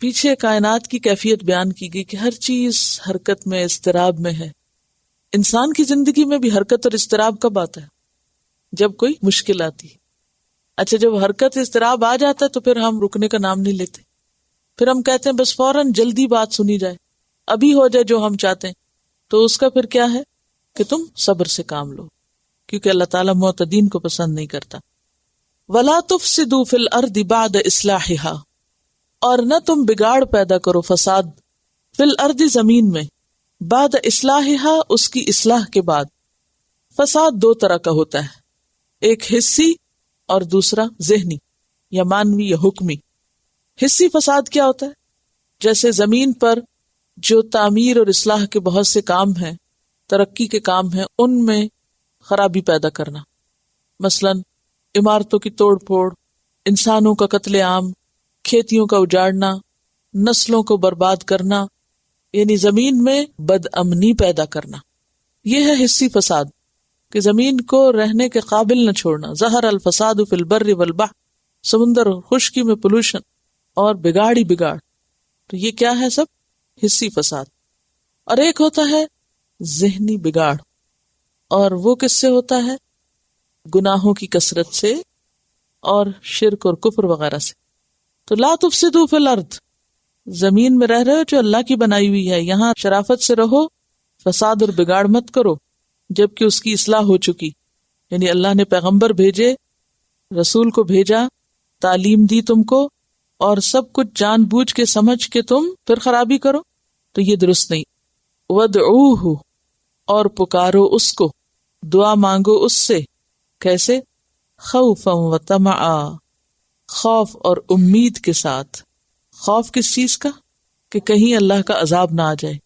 S1: پیچھے کائنات کی کیفیت بیان کی گئی کہ ہر چیز حرکت میں، اضطراب میں ہے. انسان کی زندگی میں بھی حرکت اور اضطراب کب آتا ہے؟ جب کوئی مشکل آتی ہے. اچھا، جب حرکت اضطراب آ جاتا ہے تو پھر ہم رکنے کا نام نہیں لیتے، پھر ہم کہتے ہیں بس فوراً جلدی بات سنی جائے، ابھی ہو جائے جو ہم چاہتے ہیں. تو اس کا پھر کیا ہے کہ تم صبر سے کام لو، کیونکہ اللہ تعالیٰ معتدین کو پسند نہیں کرتا. وَلَا تُفْسِدُوا فِي الْأَرْضِ بَعْدَ إِصْلَاحِهَا، اور نہ تم بگاڑ پیدا کرو، فساد، فی الارض زمین میں، بعد اصلاحها اس کی اصلاح کے بعد. فساد دو طرح کا ہوتا ہے، ایک حسی اور دوسرا ذہنی یا مانوی یا حکمی. حسی فساد کیا ہوتا ہے؟ جیسے زمین پر جو تعمیر اور اصلاح کے بہت سے کام ہیں، ترقی کے کام ہیں، ان میں خرابی پیدا کرنا، مثلا عمارتوں کی توڑ پھوڑ، انسانوں کا قتل عام، کھیتیوں کا اجاڑنا، نسلوں کو برباد کرنا، یعنی زمین میں بد امنی پیدا کرنا. یہ ہے حسی فساد، کہ زمین کو رہنے کے قابل نہ چھوڑنا. ظہر الفساد فی البر والبحر، سمندر اور خشکی میں پولوشن اور بگاڑ ہی بگاڑ. تو یہ کیا ہے؟ سب حسی فساد. اور ایک ہوتا ہے ذہنی بگاڑ، اور وہ کس سے ہوتا ہے؟ گناہوں کی کثرت سے اور شرک اور کفر وغیرہ سے. تو لا تفسدوا فی الارض، زمین میں رہ رہے ہو جو اللہ کی بنائی ہوئی ہے، یہاں شرافت سے رہو، فساد اور بگاڑ مت کرو جبکہ اس کی اصلاح ہو چکی. یعنی اللہ نے پیغمبر بھیجے، رسول کو بھیجا، تعلیم دی تم کو، اور سب کچھ جان بوجھ کے سمجھ کے تم پھر خرابی کرو، تو یہ درست نہیں. وَادْعُوهُ، اور پکارو اس کو، دعا مانگو اس سے. کیسے؟ خوفا وطمعا، خوف اور امید کے ساتھ. خوف کس چیز کا؟ کہ کہیں اللہ کا عذاب نہ آ جائے،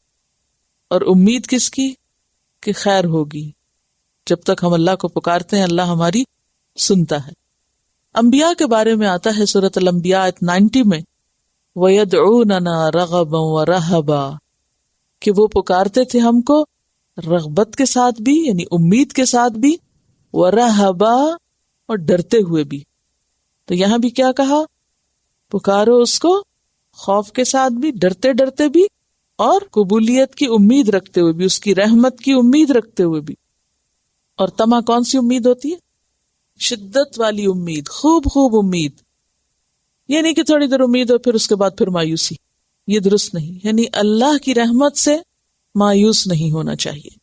S1: اور امید کس کی؟ کہ خیر ہوگی. جب تک ہم اللہ کو پکارتے ہیں اللہ ہماری سنتا ہے. انبیاء کے بارے میں آتا ہے سورۃ الانبیاء آیت 90 میں، وَيَدْعُونَنَا رَغَبًا وَرَهَبًا، کہ وہ پکارتے تھے ہم کو رغبت کے ساتھ بھی، یعنی امید کے ساتھ بھی، وَرَهَبًا، اور ڈرتے ہوئے بھی. تو یہاں بھی کیا کہا؟ پکارو اس کو خوف کے ساتھ بھی، ڈرتے ڈرتے بھی، اور قبولیت کی امید رکھتے ہوئے بھی، اس کی رحمت کی امید رکھتے ہوئے بھی. اور طمع کون سی امید ہوتی ہے؟ شدت والی امید، خوب خوب امید. یہ نہیں کہ تھوڑی دیر امید اور پھر اس کے بعد پھر مایوسی، یہ درست نہیں. یعنی اللہ کی رحمت سے مایوس نہیں ہونا چاہیے.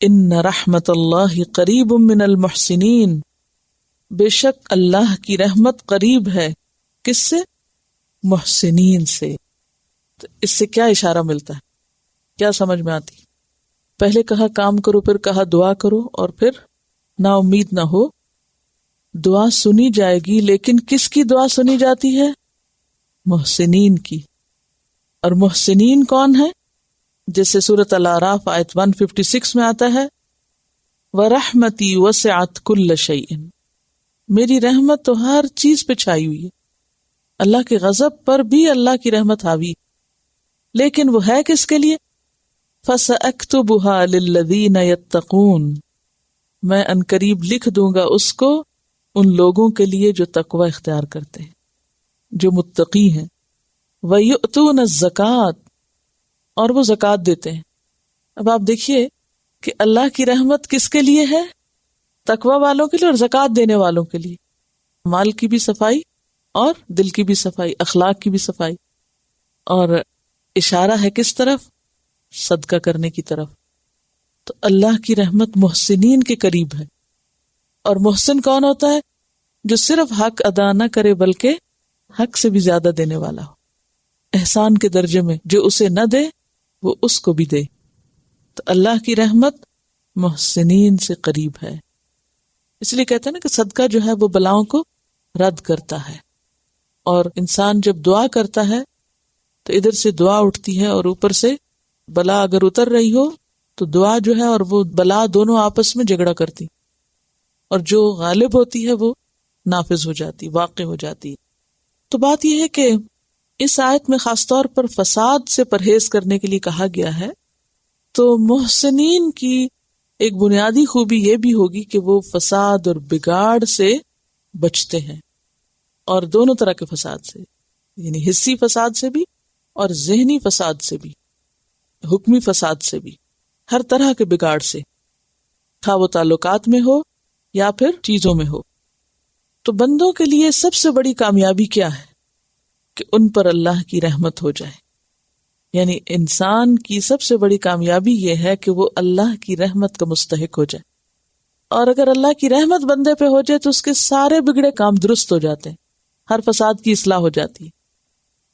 S1: ان رحمت اللہ قریب من المحسنین، بے شک اللہ کی رحمت قریب ہے، کس سے؟ محسنین سے. تو اس سے کیا اشارہ ملتا ہے؟ کیا سمجھ میں آتی؟ پہلے کہا کام کرو، پھر کہا دعا کرو، اور پھر نا امید نہ ہو. دعا سنی جائے گی، لیکن کس کی دعا سنی جاتی ہے؟ محسنین کی. اور محسنین کون ہے؟ جیسے سورۃ الاعراف آیت 156 میں آتا ہے، وَرَحْمَتِي وَسِعَتْ كُلَّ شَيْءٍ، میری رحمت تو ہر چیز پہ چھائی ہوئی ہے. اللہ کے غضب پر بھی اللہ کی رحمت حاوی، لیکن وہ ہے کس کے لیے؟ فَسَأَكْتُبُهَا لِلَّذِينَ يَتَّقُونَ، میں عنقریب لکھ دوں گا اس کو ان لوگوں کے لیے جو تقوی اختیار کرتے ہیں، جو متقی ہیں. وَيُؤْتُونَ الزَّكَاةَ، اور وہ زکوٰۃ دیتے ہیں. اب آپ دیکھیے کہ اللہ کی رحمت کس کے لیے ہے؟ تقوی والوں کے لیے اور زکوٰۃ دینے والوں کے لیے. مال کی بھی صفائی اور دل کی بھی صفائی، اخلاق کی بھی صفائی. اور اشارہ ہے کس طرف؟ صدقہ کرنے کی طرف. تو اللہ کی رحمت محسنین کے قریب ہے. اور محسن کون ہوتا ہے؟ جو صرف حق ادا نہ کرے بلکہ حق سے بھی زیادہ دینے والا ہو. احسان کے درجے میں، جو اسے نہ دے وہ اس کو بھی دے۔ تو اللہ کی رحمت محسنین سے قریب ہے، اس لیے کہتے ہیں نا کہ صدقہ جو ہے وہ بلاؤں کو رد کرتا ہے، اور انسان جب دعا کرتا ہے تو ادھر سے دعا اٹھتی ہے اور اوپر سے بلا اگر اتر رہی ہو تو دعا جو ہے اور وہ بلا دونوں آپس میں جھگڑا کرتی، اور جو غالب ہوتی ہے وہ نافذ ہو جاتی، واقع ہو جاتی ہے۔ تو بات یہ ہے کہ اس آیت میں خاص طور پر فساد سے پرہیز کرنے کے لیے کہا گیا ہے، تو محسنین کی ایک بنیادی خوبی یہ بھی ہوگی کہ وہ فساد اور بگاڑ سے بچتے ہیں، اور دونوں طرح کے فساد سے، یعنی حسی فساد سے بھی اور ذہنی فساد سے بھی، حکمی فساد سے بھی، ہر طرح کے بگاڑ سے، خواہ وہ تعلقات میں ہو یا پھر چیزوں میں ہو۔ تو بندوں کے لیے سب سے بڑی کامیابی کیا ہے؟ کہ ان پر اللہ کی رحمت ہو جائے، یعنی انسان کی سب سے بڑی کامیابی یہ ہے کہ وہ اللہ کی رحمت کا مستحق ہو جائے، اور اگر اللہ کی رحمت بندے پہ ہو جائے تو اس کے سارے بگڑے کام درست ہو جاتے ہیں، ہر فساد کی اصلاح ہو جاتی ہے۔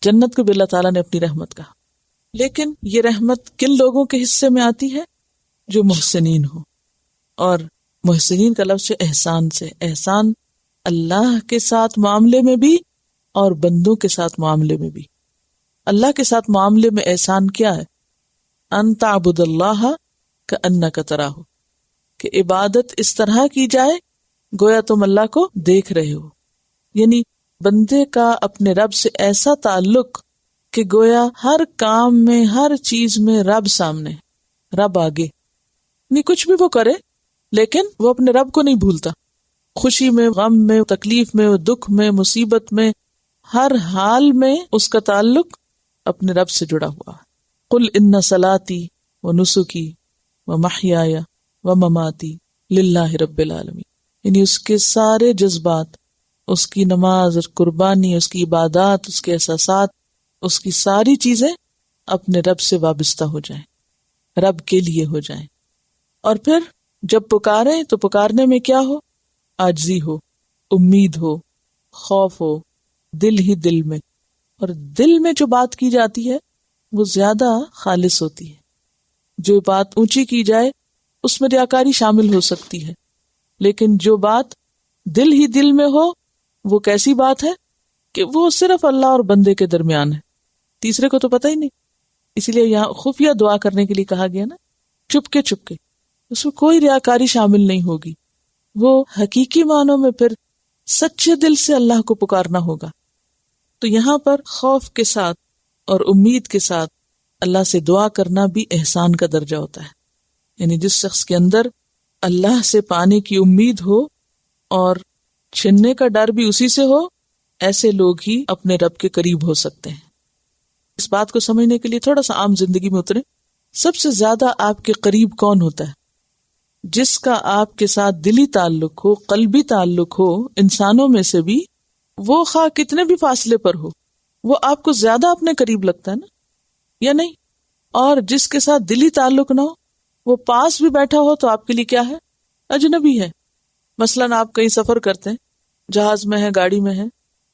S1: جنت کو بھی اللہ تعالیٰ نے اپنی رحمت کہا، لیکن یہ رحمت کن لوگوں کے حصے میں آتی ہے؟ جو محسنین ہو، اور محسنین کا لفظ احسان سے، احسان اللہ کے ساتھ معاملے میں بھی اور بندوں کے ساتھ معاملے میں بھی۔ اللہ کے ساتھ معاملے میں احسان کیا ہے؟ ان تعبد اللہ کأنک تراہ، کہ عبادت اس طرح کی جائے گویا تم اللہ کو دیکھ رہے ہو، یعنی بندے کا اپنے رب سے ایسا تعلق کہ گویا ہر کام میں، ہر چیز میں رب سامنے، رب آگے، نہیں کچھ بھی وہ کرے لیکن وہ اپنے رب کو نہیں بھولتا، خوشی میں، غم میں، تکلیف میں، دکھ میں، مصیبت میں، ہر حال میں اس کا تعلق اپنے رب سے جڑا ہوا۔ قل ان صلاتی ونسکی ومحیای ومماتی للہ رب العالمین، یعنی اس کے سارے جذبات، اس کی نماز اور قربانی، اس کی عبادات، اس کے احساسات، اس کی ساری چیزیں اپنے رب سے وابستہ ہو جائیں، رب کے لیے ہو جائیں۔ اور پھر جب پکاریں تو پکارنے میں کیا ہو؟ عاجزی ہو، امید ہو، خوف ہو، دل ہی دل میں، اور دل میں جو بات کی جاتی ہے وہ زیادہ خالص ہوتی ہے۔ جو بات اونچی کی جائے اس میں ریاکاری شامل ہو سکتی ہے، لیکن جو بات دل ہی دل میں ہو وہ کیسی بات ہے کہ وہ صرف اللہ اور بندے کے درمیان ہے، تیسرے کو تو پتہ ہی نہیں۔ اسی لیے یہاں خفیہ دعا کرنے کے لیے کہا گیا نا، چپ کے، اس میں کوئی ریاکاری شامل نہیں ہوگی، وہ حقیقی معنوں میں پھر سچے دل سے اللہ کو پکارنا ہوگا۔ تو یہاں پر خوف کے ساتھ اور امید کے ساتھ اللہ سے دعا کرنا بھی احسان کا درجہ ہوتا ہے، یعنی جس شخص کے اندر اللہ سے پانے کی امید ہو اور چھننے کا ڈر بھی اسی سے ہو، ایسے لوگ ہی اپنے رب کے قریب ہو سکتے ہیں۔ اس بات کو سمجھنے کے لیے تھوڑا سا عام زندگی میں اتریں۔ سب سے زیادہ آپ کے قریب کون ہوتا ہے؟ جس کا آپ کے ساتھ دلی تعلق ہو، قلبی تعلق ہو، انسانوں میں سے بھی، وہ خواہ کتنے بھی فاصلے پر ہو، وہ آپ کو زیادہ اپنے قریب لگتا ہے نا، یا نہیں؟ اور جس کے ساتھ دلی تعلق نہ ہو، وہ پاس بھی بیٹھا ہو تو آپ کے لیے کیا ہے؟ اجنبی ہے۔ مثلاً آپ کہیں سفر کرتے ہیں، جہاز میں ہے، گاڑی میں ہے،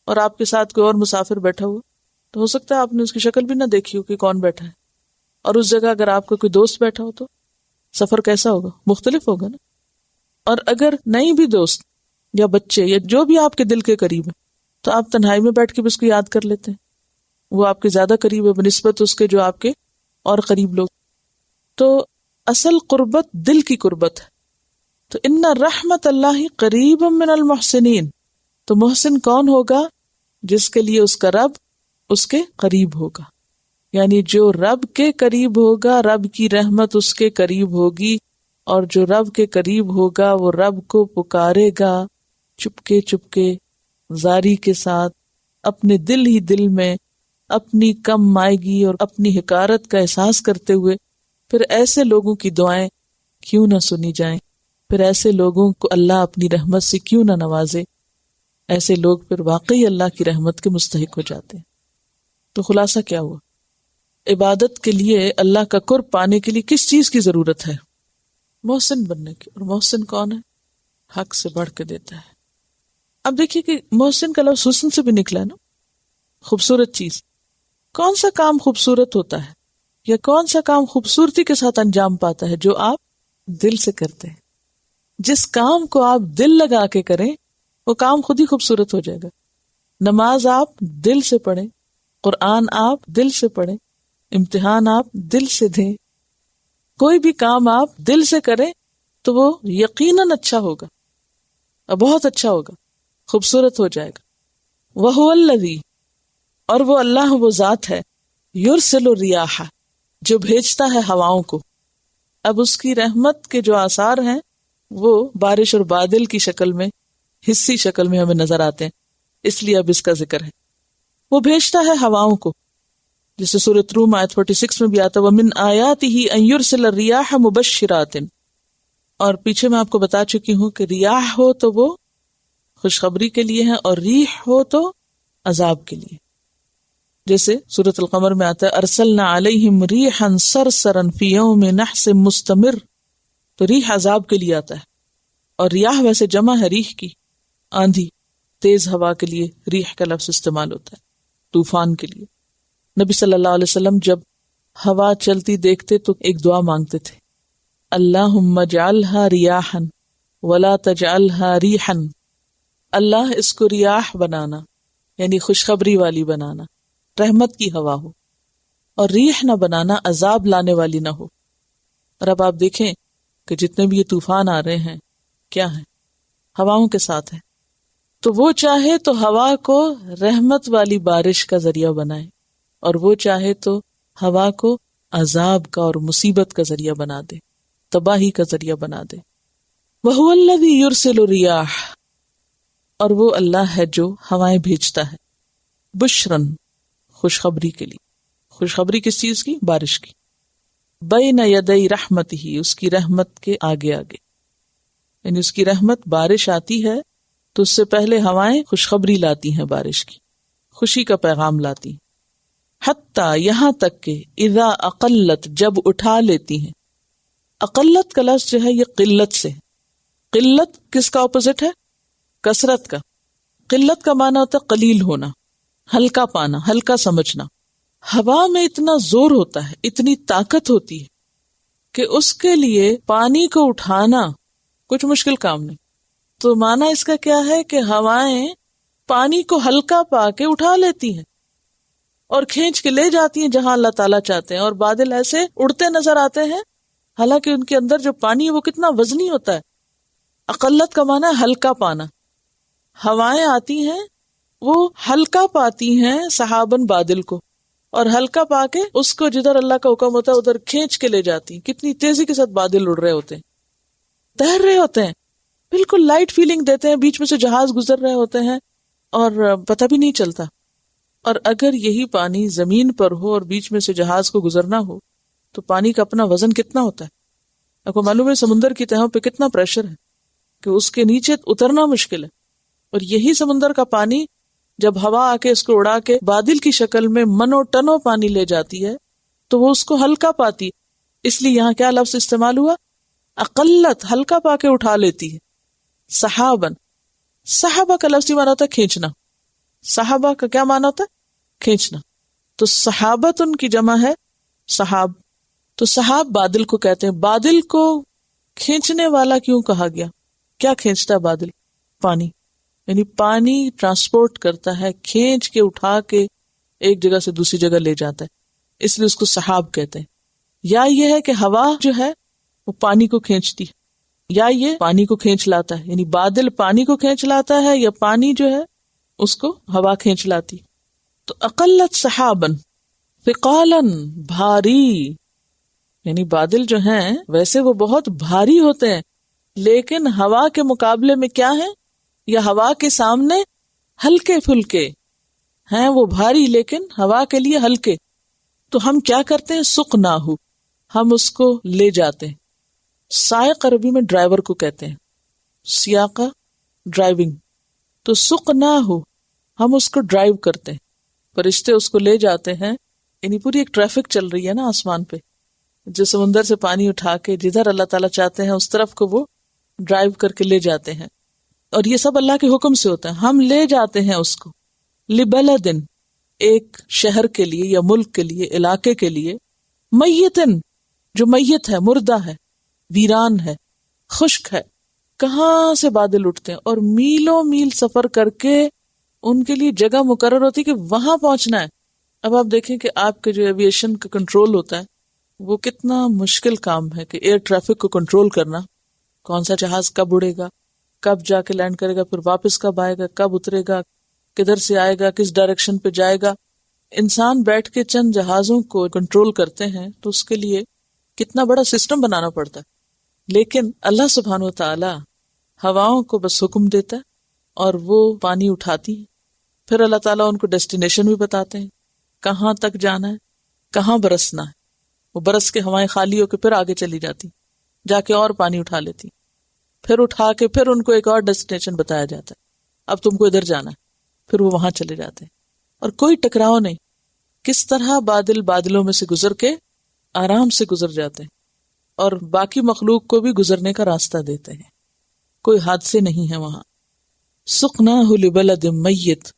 S1: اور آپ کے ساتھ کوئی اور مسافر بیٹھا ہوا، تو ہو سکتا ہے آپ نے اس کی شکل بھی نہ دیکھی ہو کہ کون بیٹھا ہے، اور اس جگہ اگر آپ کا کوئی دوست بیٹھا ہو تو سفر کیسا ہوگا؟ مختلف ہوگا نا۔ اور اگر نہیں بھی دوست یا بچے یا جو بھی آپ کے دل کے قریب ہے تو آپ تنہائی میں بیٹھ کے بھی اس کو یاد کر لیتے ہیں، وہ آپ کے زیادہ قریب ہے بنسبت اس کے جو آپ کے اور قریب لوگ۔ تو اصل قربت دل کی قربت ہے۔ تو ان رحمت اللہ قریب من المحسنین، تو محسن کون ہوگا؟ جس کے لیے اس کا رب اس کے قریب ہوگا، یعنی جو رب کے قریب ہوگا رب کی رحمت اس کے قریب ہوگی، اور جو رب کے قریب ہوگا وہ رب کو پکارے گا چپکے زاری کے ساتھ، اپنے دل ہی دل میں اپنی کم مائگی اور اپنی حقارت کا احساس کرتے ہوئے۔ پھر ایسے لوگوں کی دعائیں کیوں نہ سنی جائیں، پھر ایسے لوگوں کو اللہ اپنی رحمت سے کیوں نہ نوازے، ایسے لوگ پھر واقعی اللہ کی رحمت کے مستحق ہو جاتے ہیں۔ تو خلاصہ کیا ہوا؟ عبادت کے لیے، اللہ کا قرب پانے کے لیے کس چیز کی ضرورت ہے؟ محسن بننے کی۔ اور محسن کون ہے؟ حق سے بڑھ کے دیتا ہے۔ اب دیکھیے کہ محسن کا لفظ حسن سے بھی نکلا ہے نا، خوبصورت چیز۔ کون سا کام خوبصورت ہوتا ہے یا کون سا کام خوبصورتی کے ساتھ انجام پاتا ہے؟ جو آپ دل سے کرتے ہیں. جس کام کو آپ دل لگا کے کریں وہ کام خود ہی خوبصورت ہو جائے گا. نماز آپ دل سے پڑھیں، قرآن آپ دل سے پڑھیں، امتحان آپ دل سے دیں، کوئی بھی کام آپ دل سے کریں تو وہ یقیناً اچھا ہوگا اور بہت اچھا ہوگا، خوبصورت ہو جائے گا. وَهُوَ الَّذِي، اور وہ اللہ وہ ذات ہے، یرسل الریاح، جو بھیجتا ہے ہواؤں کو. اب اس کی رحمت کے جو آثار ہیں وہ بارش اور بادل کی شکل میں، حصی شکل میں ہمیں نظر آتے ہیں، اس لیے اب اس کا ذکر ہے. وہ بھیجتا ہے ہواؤں کو، جسے سورۃ روم آیت 46 میں بھی آتا ہے وَمِنْ آیَاتِهِ أَن يُرْسِلَ الرِّيَاحَ مُبَشِّرَاتٍ. اور پیچھے میں آپ کو بتا چکی ہوں کہ ریاح ہو تو وہ خوشخبری کے لیے ہے اور ریح ہو تو عذاب کے لیے. جیسے سورۃ القمر میں آتا ہے ارسلنا علیہم ریحا صرصرا فی یوم نحس مستمر. تو ریح عذاب کے لیے آتا ہے، اور ریاح ویسے جمع ہے ریح کی، آندھی، تیز ہوا کے لیے ریح کا لفظ استعمال ہوتا ہے، طوفان کے لیے. نبی صلی اللہ علیہ وسلم جب ہوا چلتی دیکھتے تو ایک دعا مانگتے تھے، اللہم اجعلها ریاحا ولا تجعلها ریحا. اللہ اس کو ریاح بنانا، یعنی خوشخبری والی بنانا، رحمت کی ہوا ہو، اور ریح نہ بنانا، عذاب لانے والی نہ ہو. اور اب آپ دیکھیں کہ جتنے بھی یہ طوفان آ رہے ہیں کیا ہیں؟ ہواؤں کے ساتھ ہیں. تو وہ چاہے تو ہوا کو رحمت والی بارش کا ذریعہ بنائے، اور وہ چاہے تو ہوا کو عذاب کا اور مصیبت کا ذریعہ بنا دے، تباہی کا ذریعہ بنا دے. وَهُوَ الَّذِي يُرْسِلُ الرِّيَاحَ، اور وہ اللہ ہے جو ہوائیں بھیجتا ہے، بشرن، خوشخبری کے لیے. خوشخبری کس چیز کی؟ بارش کی. بین یدی رحمتہ، اس کی رحمت کے آگے آگے، یعنی اس کی رحمت بارش آتی ہے تو اس سے پہلے ہوائیں خوشخبری لاتی ہیں، بارش کی خوشی کا پیغام لاتی ہیں. حتیٰ، یہاں تک کہ اذا اقلت، جب اٹھا لیتی ہیں. اقلت کا لفظ جو ہے یہ قلت سے، قلت کس کا اپوزٹ ہے؟ کثرت کا. قلت کا معنی ہوتا ہے قلیل ہونا، ہلکا پانا، ہلکا سمجھنا. ہوا میں اتنا زور ہوتا ہے، اتنی طاقت ہوتی ہے کہ اس کے لیے پانی کو اٹھانا کچھ مشکل کام نہیں. تو معنی اس کا کیا ہے کہ ہوائیں پانی کو ہلکا پا کے اٹھا لیتی ہیں اور کھینچ کے لے جاتی ہیں جہاں اللہ تعالیٰ چاہتے ہیں. اور بادل ایسے اڑتے نظر آتے ہیں، حالانکہ ان کے اندر جو پانی ہے وہ کتنا وزنی ہوتا ہے. اقلت کا معنی ہے ہلکا پانا. ہوائیں آتی ہیں وہ ہلکا پاتی ہیں سحابن، بادل کو، اور ہلکا پا کے اس کو جدھر اللہ کا حکم ہوتا ہے ادھر کھینچ کے لے جاتی ہیں. کتنی تیزی کے ساتھ بادل اڑ رہے ہوتے ہیں، تیر رہے ہوتے ہیں، بالکل لائٹ فیلنگ دیتے ہیں، بیچ میں سے جہاز گزر رہے ہوتے ہیں اور پتہ بھی نہیں چلتا. اور اگر یہی پانی زمین پر ہو اور بیچ میں سے جہاز کو گزرنا ہو تو پانی کا اپنا وزن کتنا ہوتا ہے؟ آپ کو معلوم ہے سمندر کی تہوں پہ کتنا پریشر ہے کہ اس کے نیچے اترنا مشکل ہے. اور یہی سمندر کا پانی جب ہوا آ کے اس کو اڑا کے بادل کی شکل میں منو ٹنوں پانی لے جاتی ہے تو وہ اس کو ہلکا پاتی. اس لیے یہاں کیا لفظ استعمال ہوا؟ اقلت، ہلکا پا کے اٹھا لیتی ہے. صحابن، صحابہ کا لفظی معنی ہوتا ہے کھینچنا. صحابہ کا کیا معنی ہوتا ہے؟ کھینچنا. تو صحابت ان کی جمع ہے صحاب. تو صحاب بادل کو کہتے ہیں. بادل کو کھینچنے والا کیوں کہا گیا؟ کیا کھینچتا ہے بادل؟ پانی. یعنی پانی ٹرانسپورٹ کرتا ہے، کھینچ کے اٹھا کے ایک جگہ سے دوسری جگہ لے جاتا ہے، اس لیے اس کو صحاب کہتے ہیں. یا یہ ہے کہ ہوا جو ہے وہ پانی کو کھینچتی ہے، یا یہ پانی کو کھینچ لاتا ہے، یعنی بادل پانی کو کھینچ لاتا ہے یا پانی جو ہے اس کو ہوا کھینچ لاتی. تو اقلت صحابن ثقالن، بھاری، یعنی بادل جو ہیں ویسے وہ بہت بھاری ہوتے ہیں لیکن ہوا کے مقابلے میں کیا ہیں، یا ہوا کے سامنے ہلکے پھلکے ہیں. وہ بھاری لیکن ہوا کے لیے ہلکے. تو ہم کیا کرتے ہیں؟ سقناہ، ہم اس کو لے جاتے ہیں. سائق عربی میں ڈرائیور کو کہتے ہیں، سیاقہ ڈرائیونگ. تو سقناہ، ہم اس کو ڈرائیو کرتے ہیں، فرشتے اس کو لے جاتے ہیں. یعنی پوری ایک ٹریفک چل رہی ہے نا آسمان پہ، جو سمندر سے پانی اٹھا کے جدھر اللہ تعالیٰ چاہتے ہیں اس طرف کو وہ ڈرائیو کر کے لے جاتے ہیں. اور یہ سب اللہ کے حکم سے ہوتا ہے. ہم لے جاتے ہیں اس کو لبلدن، ایک شہر کے لیے یا ملک کے لیے، علاقے کے لیے، میتن جو میت ہے، مردہ ہے، ویران ہے، خشک ہے، کہاں سے بادل اٹھتے ہیں اور میلوں میل سفر کر کے ان کے لیے جگہ مقرر ہوتی کہ وہاں پہنچنا ہے۔ اب آپ دیکھیں کہ آپ کے جو ایویشن کا کنٹرول ہوتا ہے وہ کتنا مشکل کام ہے کہ ایئر ٹریفک کو کنٹرول کرنا، کون سا جہاز کب اڑے گا، کب جا کے لینڈ کرے گا، پھر واپس کب آئے گا، کب اترے گا، کدھر سے آئے گا، کس ڈائریکشن پہ جائے گا۔ انسان بیٹھ کے چند جہازوں کو کنٹرول کرتے ہیں تو اس کے لیے کتنا بڑا سسٹم بنانا پڑتا ہے، لیکن اللہ سبحانہ و تعالی ہواؤں کو بس حکم دیتا ہے اور وہ پانی اٹھاتی ہے، پھر اللہ تعالیٰ ان کو ڈیسٹینیشن بھی بتاتے ہیں، کہاں تک جانا ہے، کہاں برسنا ہے، وہ برس کے ہوائیں خالی ہو کے پھر آگے چلی جاتی، جا کے اور پانی اٹھا لیتی، پھر اٹھا کے پھر ان کو ایک اور ڈیسٹینیشن بتایا جاتا ہے، اب تم کو ادھر جانا ہے، پھر وہ وہاں چلے جاتے ہیں اور کوئی ٹکراؤ نہیں۔ کس طرح بادل بادلوں میں سے گزر کے آرام سے گزر جاتے ہیں اور باقی مخلوق کو بھی گزرنے کا راستہ دیتے ہیں، کوئی حادثے نہیں ہے وہاں۔ سقناہ لبلد میت،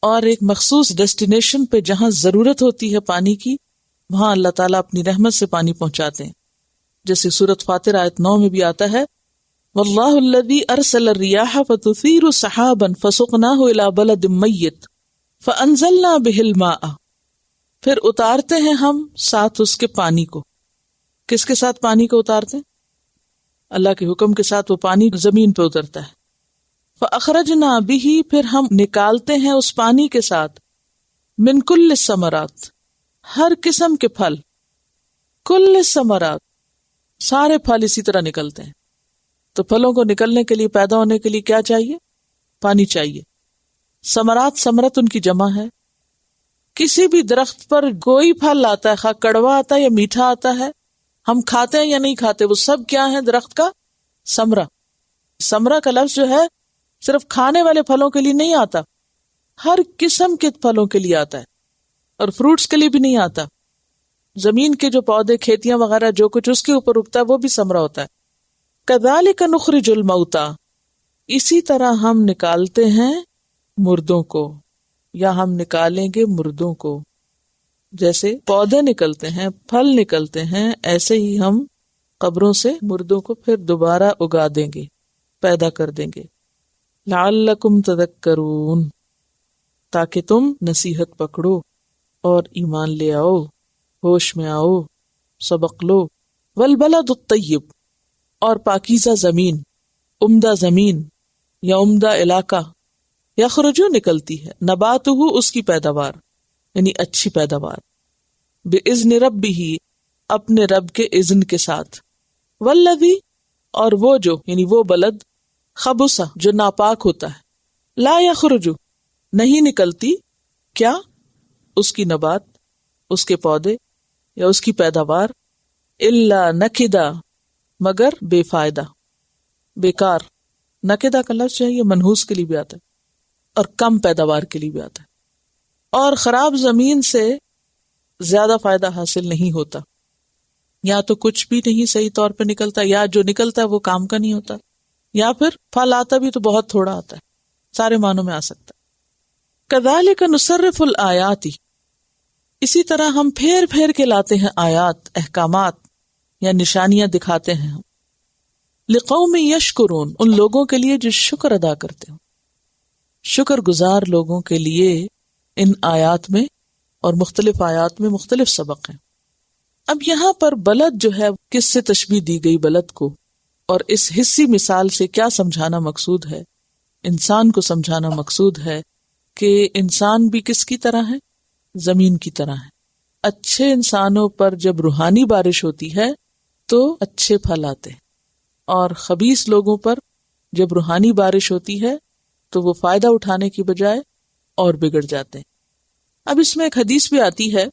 S1: اور ایک مخصوص ڈیسٹینیشن پہ جہاں ضرورت ہوتی ہے پانی کی وہاں اللہ تعالیٰ اپنی رحمت سے پانی پہنچاتے ہیں، جیسے سورۃ فاطر آیت 9 میں بھی آتا ہے واللہ الذی ارسل الرياح فتثیر سحابا فسقناہ الی بلد میت فانزلنا بہ الماء، پھر اتارتے ہیں ہم ساتھ اس کے پانی کو۔ کس کے ساتھ پانی کو اتارتے ہیں؟ اللہ کے حکم کے ساتھ وہ پانی زمین پہ اترتا ہے۔ فاخرجنا بہ، پھر ہم نکالتے ہیں اس پانی کے ساتھ من کل الثمرات، ہر قسم کے پھل، کل الثمرات، سارے پھل اسی طرح نکلتے ہیں۔ تو پھلوں کو نکلنے کے لیے، پیدا ہونے کے لیے کیا چاہیے؟ پانی چاہیے۔ ثمرات، ثمرت ان کی جمع ہے۔ کسی بھی درخت پر کوئی پھل آتا ہے، خواہ کڑوا آتا ہے یا میٹھا آتا ہے، ہم کھاتے ہیں یا نہیں کھاتے، وہ سب کیا ہے؟ درخت کا ثمرہ۔ ثمرہ کا لفظ جو ہے صرف کھانے والے پھلوں کے لیے نہیں آتا، ہر قسم کے پھلوں کے لیے آتا ہے، اور فروٹس کے لیے بھی نہیں آتا۔ زمین کے جو پودے، کھیتیاں وغیرہ جو کچھ اس کے اوپر اگتا ہے وہ بھی ثمرہ ہوتا ہے۔ کذالک نخرج الموتیٰ، اسی طرح ہم نکالتے ہیں مردوں کو، یا ہم نکالیں گے مردوں کو۔ جیسے پودے نکلتے ہیں، پھل نکلتے ہیں، ایسے ہی ہم قبروں سے مردوں کو پھر دوبارہ اگا دیں گے، پیدا کر دیں گے۔ لعلکم تذکرون، تاکہ تم نصیحت پکڑو اور ایمان لے آؤ، ہوش میں آؤ، سبق لو۔ والبلد الطیب، اور پاکیزہ زمین، عمدہ زمین یا عمدہ علاقہ، یخرجو نکلتی ہے، نباتہ اس کی پیداوار، یعنی اچھی پیداوار، بِإِذْنِ رَبِّهِ اپنے رب کے اذن کے ساتھ، والذی اور وہ جو، یعنی وہ بلد، خبثہ جو ناپاک ہوتا ہے، لا یخرجو نہیں نکلتی، کیا؟ اس کی نبات، اس کے پودے یا اس کی پیداوار، الا نکدا مگر بے فائدہ، بیکار۔ نکدا کا لفظ جو ہے یہ منحوس کے لیے بھی آتا ہے اور کم پیداوار کے لیے بھی آتا ہے، اور خراب زمین سے زیادہ فائدہ حاصل نہیں ہوتا، یا تو کچھ بھی نہیں صحیح طور پہ نکلتا، یا جو نکلتا ہے وہ کام کا نہیں ہوتا، یا پھر پھل آتا بھی تو بہت تھوڑا آتا ہے، سارے معنوں میں آ سکتا ہے۔ کذالک نصرف الآیات، اسی طرح ہم پھیر پھیر کے لاتے ہیں آیات، احکامات یا نشانیاں دکھاتے ہیں ہم، لقوم یشکرون ان لوگوں کے لیے جو شکر ادا کرتے ہیں، شکر گزار لوگوں کے لیے ان آیات میں اور مختلف آیات میں مختلف سبق ہیں۔ اب یہاں پر بلد جو ہے کس سے تشبیہ دی گئی بلد کو، اور اس حصی مثال سے کیا سمجھانا مقصود ہے؟ انسان کو سمجھانا مقصود ہے کہ انسان بھی کس کی طرح ہے؟ زمین کی طرح ہے۔ اچھے انسانوں پر جب روحانی بارش ہوتی ہے تو اچھے پھل آتے ہیں، اور خبیث لوگوں پر جب روحانی بارش ہوتی ہے تو وہ فائدہ اٹھانے کی بجائے اور بگڑ جاتے ہیں۔ اب اس میں ایک حدیث بھی آتی ہے،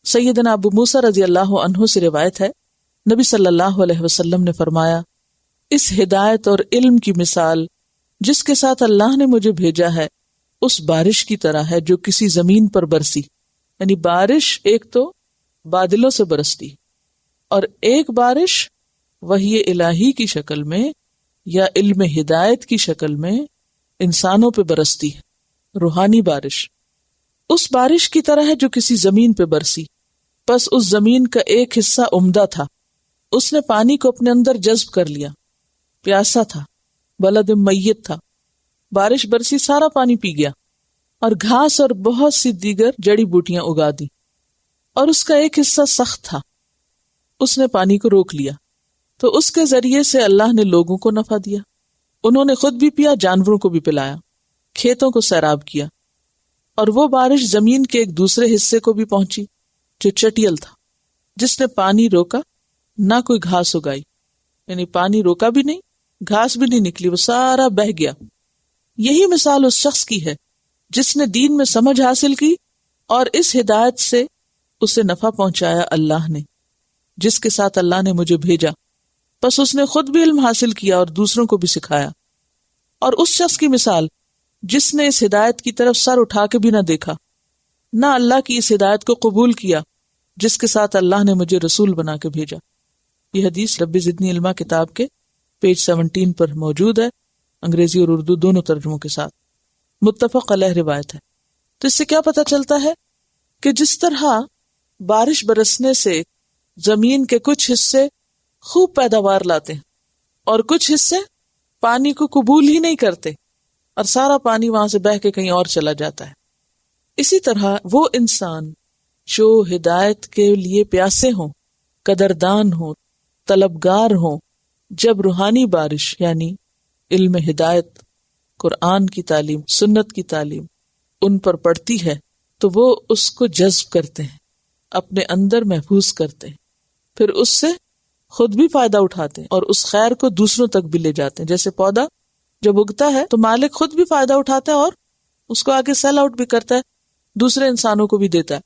S1: سیدنا ابو موسیٰ رضی اللہ عنہ سے روایت ہے، نبی صلی اللہ علیہ وسلم نے فرمایا، اس ہدایت اور علم کی مثال جس کے ساتھ اللہ نے مجھے بھیجا ہے اس بارش کی طرح ہے جو کسی زمین پر برسی، یعنی بارش ایک تو بادلوں سے برستی، اور ایک بارش وحی الہی کی شکل میں یا علم ہدایت کی شکل میں انسانوں پہ برستی ہے، روحانی بارش۔ اس بارش کی طرح ہے جو کسی زمین پہ برسی، پس اس زمین کا ایک حصہ عمدہ تھا، اس نے پانی کو اپنے اندر جذب کر لیا، پیاسا تھا، بلد میت تھا، بارش برسی سارا پانی پی گیا، اور گھاس اور بہت سی دیگر جڑی بوٹیاں اگا دی، اور اس کا ایک حصہ سخت تھا، اس نے پانی کو روک لیا، تو اس کے ذریعے سے اللہ نے لوگوں کو نفع دیا، انہوں نے خود بھی پیا، جانوروں کو بھی پلایا، کھیتوں کو سیراب کیا، اور وہ بارش زمین کے ایک دوسرے حصے کو بھی پہنچی جو چٹیل تھا، جس نے پانی روکا، نہ کوئی گھاس اگائی، یعنی پانی روکا بھی نہیں، گھاس بھی نہیں نکلی، وہ سارا بہہ گیا۔ یہی مثال اس شخص کی ہے جس نے دین میں سمجھ حاصل کی اور اس ہدایت سے اسے نفع پہنچایا اللہ نے، جس کے ساتھ اللہ نے مجھے بھیجا، پس اس نے خود بھی علم حاصل کیا اور دوسروں کو بھی سکھایا۔ اور اس شخص کی مثال جس نے اس ہدایت کی طرف سر اٹھا کے بھی نہ دیکھا، نہ اللہ کی اس ہدایت کو قبول کیا جس کے ساتھ اللہ نے مجھے رسول بنا کے بھیجا۔ یہ حدیث رب زدنی علما کتاب کے پیج 17 پر موجود ہے، انگریزی اور اردو دونوں ترجموں کے ساتھ، متفق علیہ روایت ہے۔ تو اس سے کیا پتہ چلتا ہے کہ جس طرح بارش برسنے سے زمین کے کچھ حصے خوب پیداوار لاتے ہیں اور کچھ حصے پانی کو قبول ہی نہیں کرتے اور سارا پانی وہاں سے بہہ کے کہیں اور چلا جاتا ہے، اسی طرح وہ انسان جو ہدایت کے لیے پیاسے ہوں، قدردان ہوں، طلبگار ہوں، جب روحانی بارش یعنی علم ہدایت، قرآن کی تعلیم، سنت کی تعلیم ان پر پڑتی ہے تو وہ اس کو جذب کرتے ہیں، اپنے اندر محفوظ کرتے ہیں، پھر اس سے خود بھی فائدہ اٹھاتے ہیں اور اس خیر کو دوسروں تک بھی لے جاتے ہیں۔ جیسے پودا جب اگتا ہے تو مالک خود بھی فائدہ اٹھاتا ہے اور اس کو آگے سیل آؤٹ بھی کرتا ہے، دوسرے انسانوں کو بھی دیتا ہے۔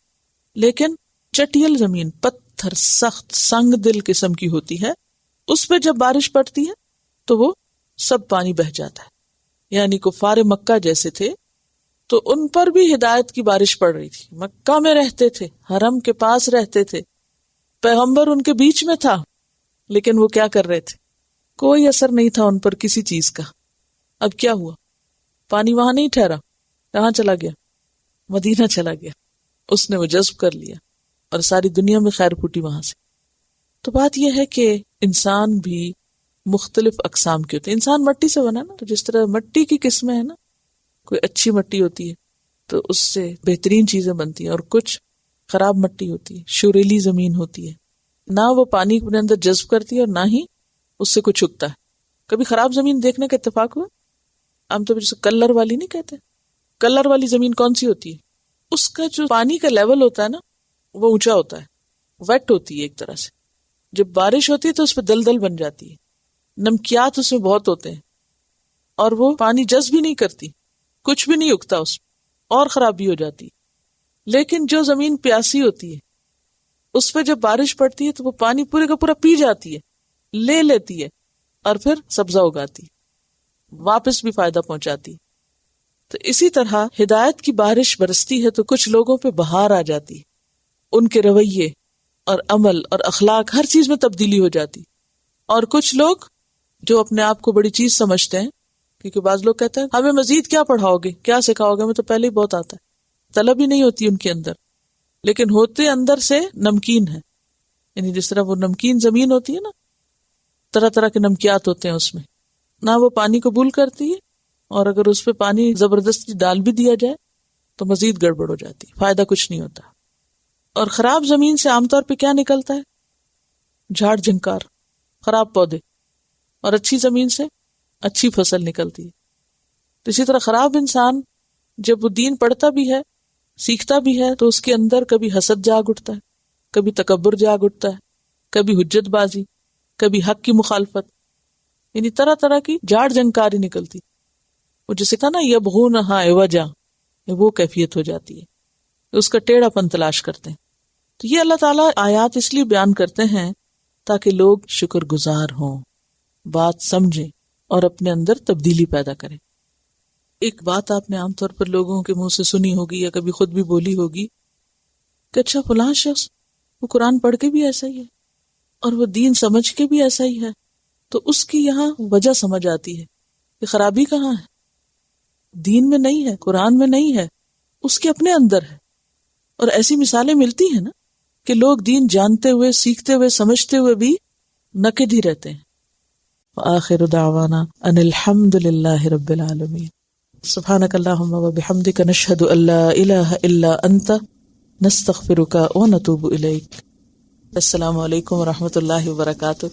S1: لیکن چٹیل زمین، پتھر، سخت، سنگ دل قسم کی ہوتی ہے، اس پہ جب بارش پڑتی ہے تو وہ سب پانی بہہ جاتا ہے۔ یعنی کفار مکہ جیسے تھے تو ان پر بھی ہدایت کی بارش پڑ رہی تھی، مکہ میں رہتے تھے، حرم کے پاس رہتے تھے، پیغمبر ان کے بیچ میں تھا، لیکن وہ کیا کر رہے تھے؟ کوئی اثر نہیں تھا ان پر کسی چیز کا۔ اب کیا ہوا؟ پانی وہاں نہیں ٹھہرا، کہاں چلا گیا؟ مدینہ چلا گیا، اس نے وہ جذب کر لیا اور ساری دنیا میں خیر پھوٹی وہاں سے۔ تو بات یہ ہے کہ انسان بھی مختلف اقسام کے ہوتے ہیں۔ انسان مٹی سے بنا نا، تو جس طرح مٹی کی قسمیں ہیں نا، کوئی اچھی مٹی ہوتی ہے تو اس سے بہترین چیزیں بنتی ہیں، اور کچھ خراب مٹی ہوتی ہے، شوریلی زمین ہوتی ہے، نہ وہ پانی اپنے اندر جذب کرتی ہے اور نہ ہی اس سے کچھ اگتا ہے۔ کبھی خراب زمین دیکھنے کا اتفاق ہوا؟ عام طور پر جسے کلر والی نہیں کہتے، کلر والی زمین کون سی ہوتی ہے؟ اس کا جو پانی کا لیول ہوتا ہے نا وہ اونچا ہوتا ہے، ویٹ ہوتی ہے ایک طرح سے، جب بارش ہوتی ہے تو اس پہ دلدل بن جاتی ہے، نمکیات اس میں بہت ہوتے ہیں اور وہ پانی جذب بھی نہیں کرتی، کچھ بھی نہیں اگتا اس میں، اور خرابی ہو جاتی ہے۔ لیکن جو زمین پیاسی ہوتی ہے اس پہ جب بارش پڑتی ہے تو وہ پانی پورے کا پورا پی جاتی ہے، لے لیتی ہے اور پھر سبزہ اگاتی ہے، واپس بھی فائدہ پہنچاتی ہے۔ تو اسی طرح ہدایت کی بارش برستی ہے تو کچھ لوگوں پہ بہار آ جاتی ہے، ان کے رویے اور عمل اور اخلاق ہر چیز میں تبدیلی ہو جاتی، اور کچھ لوگ جو اپنے آپ کو بڑی چیز سمجھتے ہیں، کیونکہ بعض لوگ کہتے ہیں ہمیں مزید کیا پڑھاؤ گے، کیا سکھاؤ گے، ہمیں تو پہلے ہی بہت آتا ہے، طلب ہی نہیں ہوتی ان کے اندر، لیکن ہوتے اندر سے نمکین ہے۔ یعنی جس طرح وہ نمکین زمین ہوتی ہے نا، طرح طرح کے نمکیات ہوتے ہیں اس میں، نہ وہ پانی قبول کرتی ہے، اور اگر اس پہ پانی زبردستی ڈال بھی دیا جائے تو مزید گڑبڑ ہو جاتی، فائدہ کچھ نہیں ہوتا۔ اور خراب زمین سے عام طور پہ کیا نکلتا ہے؟ جھاڑ جھنکار، خراب پودے، اور اچھی زمین سے اچھی فصل نکلتی ہے۔ تو اسی طرح خراب انسان جب وہ دین پڑھتا بھی ہے، سیکھتا بھی ہے، تو اس کے اندر کبھی حسد جاگ اٹھتا ہے، کبھی تکبر جاگ اٹھتا ہے، کبھی حجت بازی، کبھی حق کی مخالفت، یعنی طرح طرح کی جھاڑ جھنکاری نکلتی۔ وہ جسے کہا نا یبغونہا عوجا، وہ کیفیت ہو جاتی ہے، اس کا ٹیڑھا پن تلاش کرتے ہیں۔ تو یہ اللہ تعالیٰ آیات اس لیے بیان کرتے ہیں تاکہ لوگ شکر گزار ہوں، بات سمجھیں اور اپنے اندر تبدیلی پیدا کریں۔ ایک بات آپ نے عام طور پر لوگوں کے منہ سے سنی ہوگی یا کبھی خود بھی بولی ہوگی کہ اچھا فلاں شخص وہ قرآن پڑھ کے بھی ایسا ہی ہے اور وہ دین سمجھ کے بھی ایسا ہی ہے، تو اس کی یہاں وجہ سمجھ آتی ہے کہ خرابی کہاں ہے، دین میں نہیں ہے، قرآن میں نہیں ہے، اس کے اپنے اندر ہے. اور ایسی مثالیں ملتی ہیں نا کہ لوگ دین جانتے ہوئے، سیکھتے ہوئے، سمجھتے ہوئے بھی نکد ہی رہتے ہیں. وآخر دعوانا ان الحمد للہ رب العالمین. سبحانک اللہم وبحمدک نشہد ان لا الہ الا انت نستغفرک ونتوب الیک. السلام علیکم ورحمۃ اللہ وبرکاتہ.